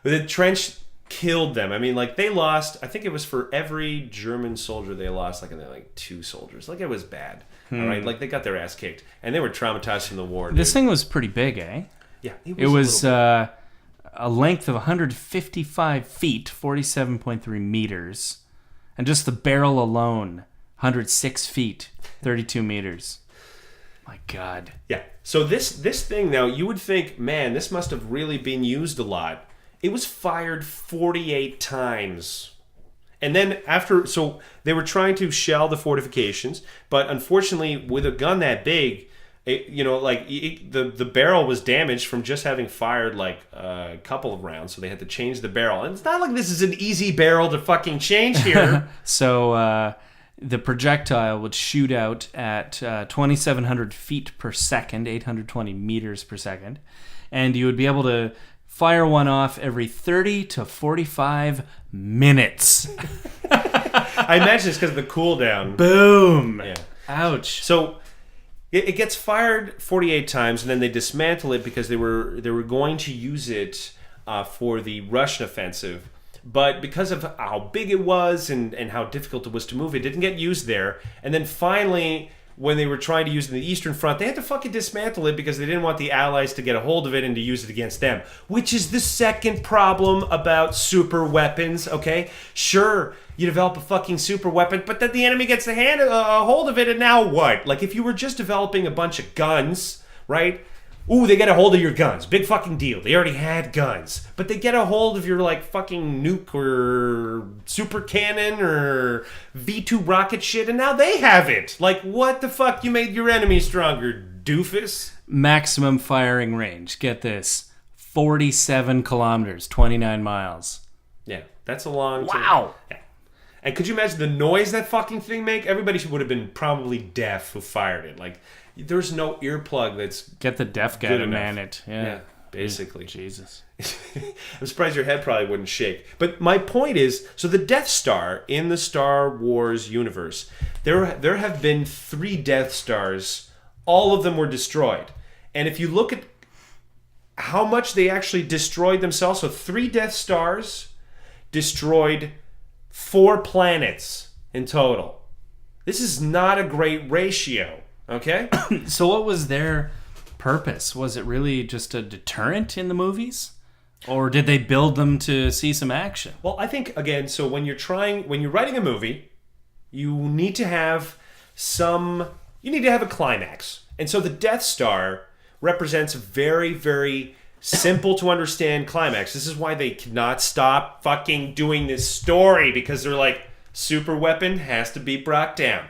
The trench killed them. I mean, like, they lost, I think it was for every German soldier they lost like 2 soldiers. Like, it was bad. All right, like, they got their ass kicked and they were traumatized from the war. This thing was pretty big, eh? Yeah, it was a length of 155 feet, 47.3 meters, and just the barrel alone 106 feet, 32 meters. My God. Yeah. So this thing now, you would think, man, this must have really been used a lot. It was fired 48 times. And then so they were trying to shell the fortifications, but unfortunately with a gun that big, the barrel was damaged from just having fired like a couple of rounds, so they had to change the barrel. And it's not like this is an easy barrel to fucking change here. So the projectile would shoot out at 2,700 feet per second, 820 meters per second, and you would be able to fire one off every 30 to 45 minutes. I imagine it's because of the cooldown. Boom. Yeah. Ouch. So it gets fired 48 times, and then they dismantle it because they were going to use it for the Russian offensive. But because of how big it was and how difficult it was to move, it didn't get used there. And then finally, when they were trying to use it in the Eastern Front, they had to fucking dismantle it because they didn't want the Allies to get a hold of it and to use it against them. Which is the second problem about super weapons, okay? Sure, you develop a fucking super weapon, but then the enemy gets a hold of it, and now what? Like, if you were just developing a bunch of guns, right? Ooh, they get a hold of your guns. Big fucking deal. They already had guns. But they get a hold of your, like, fucking nuke or super cannon or V2 rocket shit, and now they have it. Like, what the fuck? You made your enemy stronger, doofus. Maximum firing range. Get this. 47 kilometers, 29 miles. Yeah, that's a long time. Wow. Yeah. And could you imagine the noise that fucking thing make? Everybody would have been probably deaf who fired it. Like, there's no earplug that's get the deaf guy to man it. Yeah, basically. Jesus. I'm surprised your head probably wouldn't shake. But my point is, so the Death Star in the Star Wars universe, there have been 3 Death Stars. All of them were destroyed. And if you look at how much they actually destroyed themselves, so 3 Death Stars destroyed 4 planets in total. This is not a great ratio. Okay? So what was their purpose? Was it really just a deterrent in the movies? Or did they build them to see some action? Well, I think, again, so when you're writing a movie, you need to have a climax. And so the Death Star represents a very, very simple to understand climax. This is why they cannot stop fucking doing this story, because they're like, super weapon has to be brought down.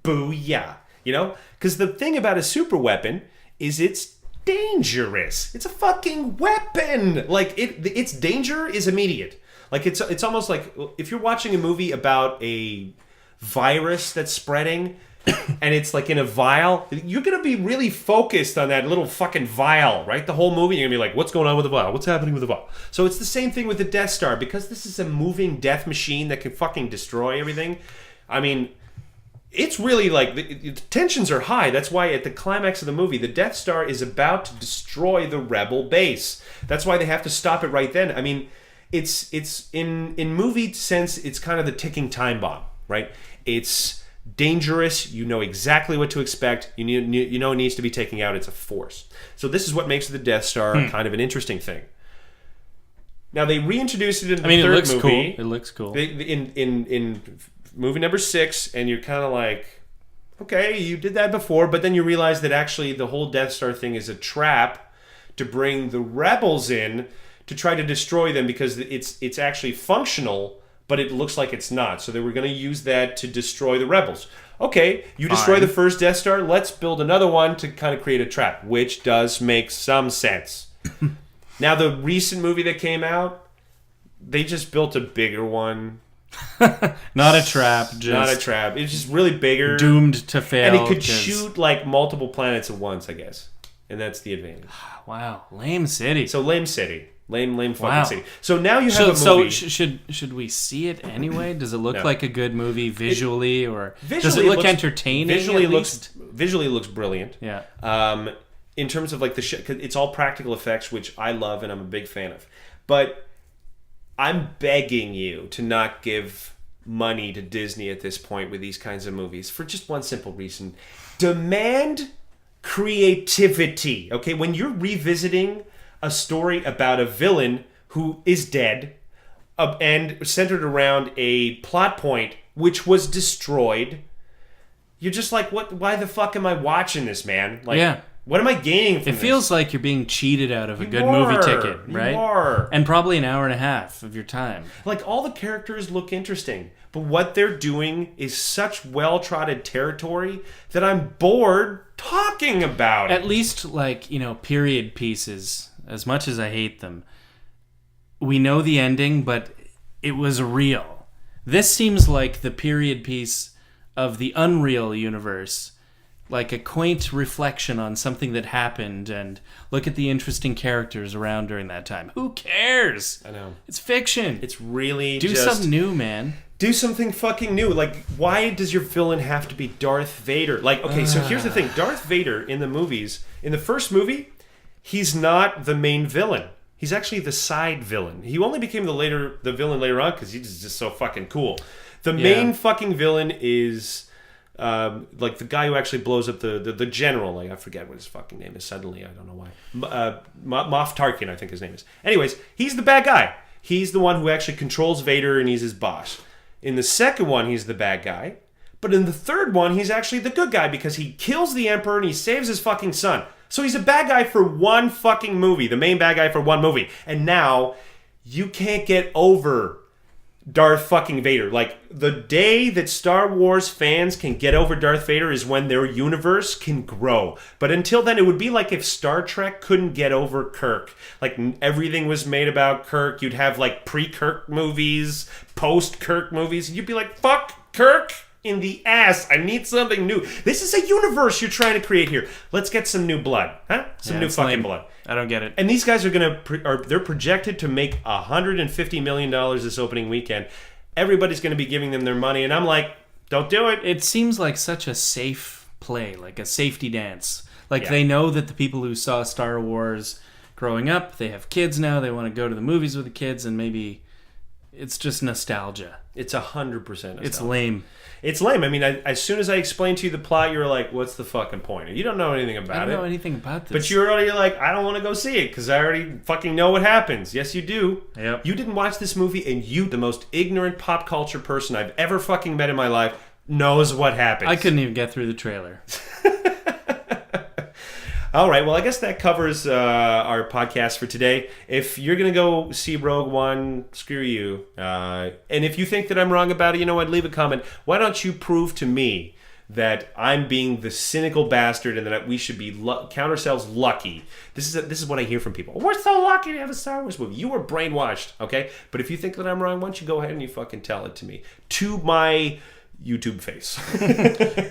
Booyah. You know? Because the thing about a super weapon is it's dangerous. It's a fucking weapon. Like, its danger is immediate. Like, it's almost like if you're watching a movie about a virus that's spreading and it's like in a vial, you're going to be really focused on that little fucking vial, right? The whole movie, you're going to be like, what's going on with the vial? What's happening with the vial? So it's the same thing with the Death Star. Because this is a moving death machine that can fucking destroy everything. I mean, it's really like, the tensions are high. That's why at the climax of the movie, the Death Star is about to destroy the rebel base. That's why they have to stop it right then. I mean, it's in movie sense, it's kind of the ticking time bomb, right? It's dangerous. You know exactly what to expect. You know it needs to be taken out. It's a force. So this is what makes the Death Star kind of an interesting thing. Now they reintroduced it in the third movie. Cool. It looks cool. In movie number 6, and you're kind of like, okay, you did that before, but then you realize that actually the whole Death Star thing is a trap to bring the rebels in to try to destroy them, because it's actually functional, but it looks like it's not. So they were going to use that to destroy the rebels. Okay, you destroy the first Death Star, let's build another one to kind of create a trap, which does make some sense. Now, the recent movie that came out, they just built a bigger one. Not a trap. Not a trap. It's just really bigger. Doomed to fail. And it could shoot like multiple planets at once, I guess. And that's the advantage. Wow. Lame city. So lame city. Lame fucking city. So now you have a movie. So should we see it anyway? Does it look like a good movie visually, or visually does it look entertaining? Visually looks brilliant. Yeah. In terms of like it's all practical effects, which I love and I'm a big fan of. But I'm begging you to not give money to Disney at this point with these kinds of movies for just one simple reason. Demand creativity. Okay, when you're revisiting a story about a villain who is dead and centered around a plot point which was destroyed, you're just like, what? Why the fuck am I watching this, man? Like, yeah. What am I gaining from this? It feels like you're being cheated out of a good movie ticket, right? You are. And probably an hour and a half of your time. Like, all the characters look interesting, but what they're doing is such well-trodden territory that I'm bored talking about it. At least, like, period pieces, as much as I hate them, we know the ending, but it was real. This seems like the period piece of the Unreal universe, like a quaint reflection on something that happened, and look at the interesting characters around during that time. Who cares? I know. It's fiction. It's really Do something new, man. Do something fucking new. Like, why does your villain have to be Darth Vader? Like, okay, so here's the thing. Darth Vader in the movies, in the first movie, he's not the main villain. He's actually the side villain. He only became the villain later on because he's just so fucking cool. The main fucking villain is like the guy who actually blows up the general. Like, I forget what his fucking name is suddenly. I don't know why. Moff Tarkin, I think his name is. Anyways, he's the bad guy. He's the one who actually controls Vader, and he's his boss. In the second one, he's the bad guy. But in the third one, he's actually the good guy because he kills the Emperor and he saves his fucking son. So he's a bad guy for one fucking movie. The main bad guy for one movie. And now, you can't get over Darth fucking Vader. Like, the day that Star Wars fans can get over Darth Vader is when their universe can grow. But until then, it would be like if Star Trek couldn't get over Kirk. Like, everything was made about Kirk. You'd have, like, pre-Kirk movies, post-Kirk movies. You'd be like, fuck Kirk in the ass. I need something new. This is a universe you're trying to create here. Let's get some new blood. Huh? Some new fucking blood. I don't get it. And these guys are they're projected to make $150 million this opening weekend. Everybody's going to be giving them their money, and I'm like, don't do it. It seems like such a safe play, like a safety dance. Like, they know that the people who saw Star Wars growing up, they have kids now, they want to go to the movies with the kids, and maybe It's just nostalgia. It's 100%. It's lame. It's lame. I mean, as soon as I explained to you the plot, you were like, "What's the fucking point?" You don't know anything about it. I don't know anything about this. But you're already like, "I don't want to go see it because I already fucking know what happens." Yes, you do. Yep. You didn't watch this movie, and you, the most ignorant pop culture person I've ever fucking met in my life, knows what happens. I couldn't even get through the trailer. All right, well, I guess that covers our podcast for today. If you're going to go see Rogue One, screw you. And if you think that I'm wrong about it, you know what, leave a comment. Why don't you prove to me that I'm being the cynical bastard and that we should be count ourselves lucky. This is what I hear from people. We're so lucky to have a Star Wars movie. You were brainwashed, okay? But if you think that I'm wrong, why don't you go ahead and you fucking tell it to me. To my YouTube face.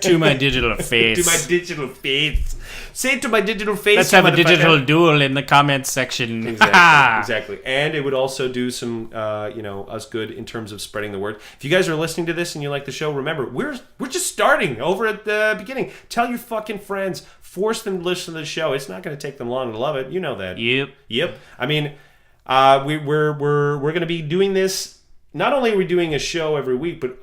To my digital face. To my digital face. Say it to my digital face. Let's have a digital duel in the comments section. Exactly. And it would also do some, us good in terms of spreading the word. If you guys are listening to this and you like the show, remember, we're just starting over at the beginning. Tell your fucking friends. Force them to listen to the show. It's not going to take them long to love it. You know that. Yep. I mean, we're going to be doing this. Not only are we doing a show every week, but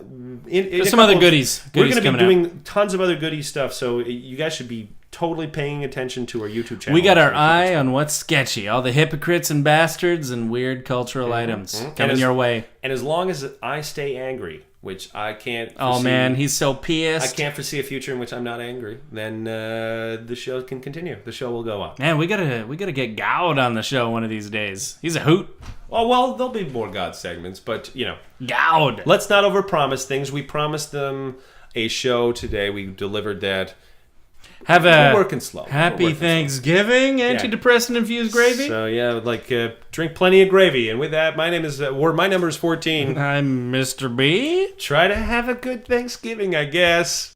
there's some other goodies. We're going to be doing tons of other goodie stuff, so you guys should be totally paying attention to our YouTube channel. We got our eye on what's sketchy, all the hypocrites and bastards and weird cultural items coming your way. And as long as I stay angry, which I can't foresee, oh man, he's so pissed. I can't foresee a future in which I'm not angry, then the show can continue. The show will go on. Man, we gotta get Gowd on the show one of these days. He's a hoot. Oh, well, there'll be more God segments, but, Gowd. Let's not overpromise things. We promised them a show today. We delivered that. We're working slow. Happy Thanksgiving, antidepressant-infused gravy. So, drink plenty of gravy. And with that, my number is 14. I'm Mr. B. Try to have a good Thanksgiving, I guess.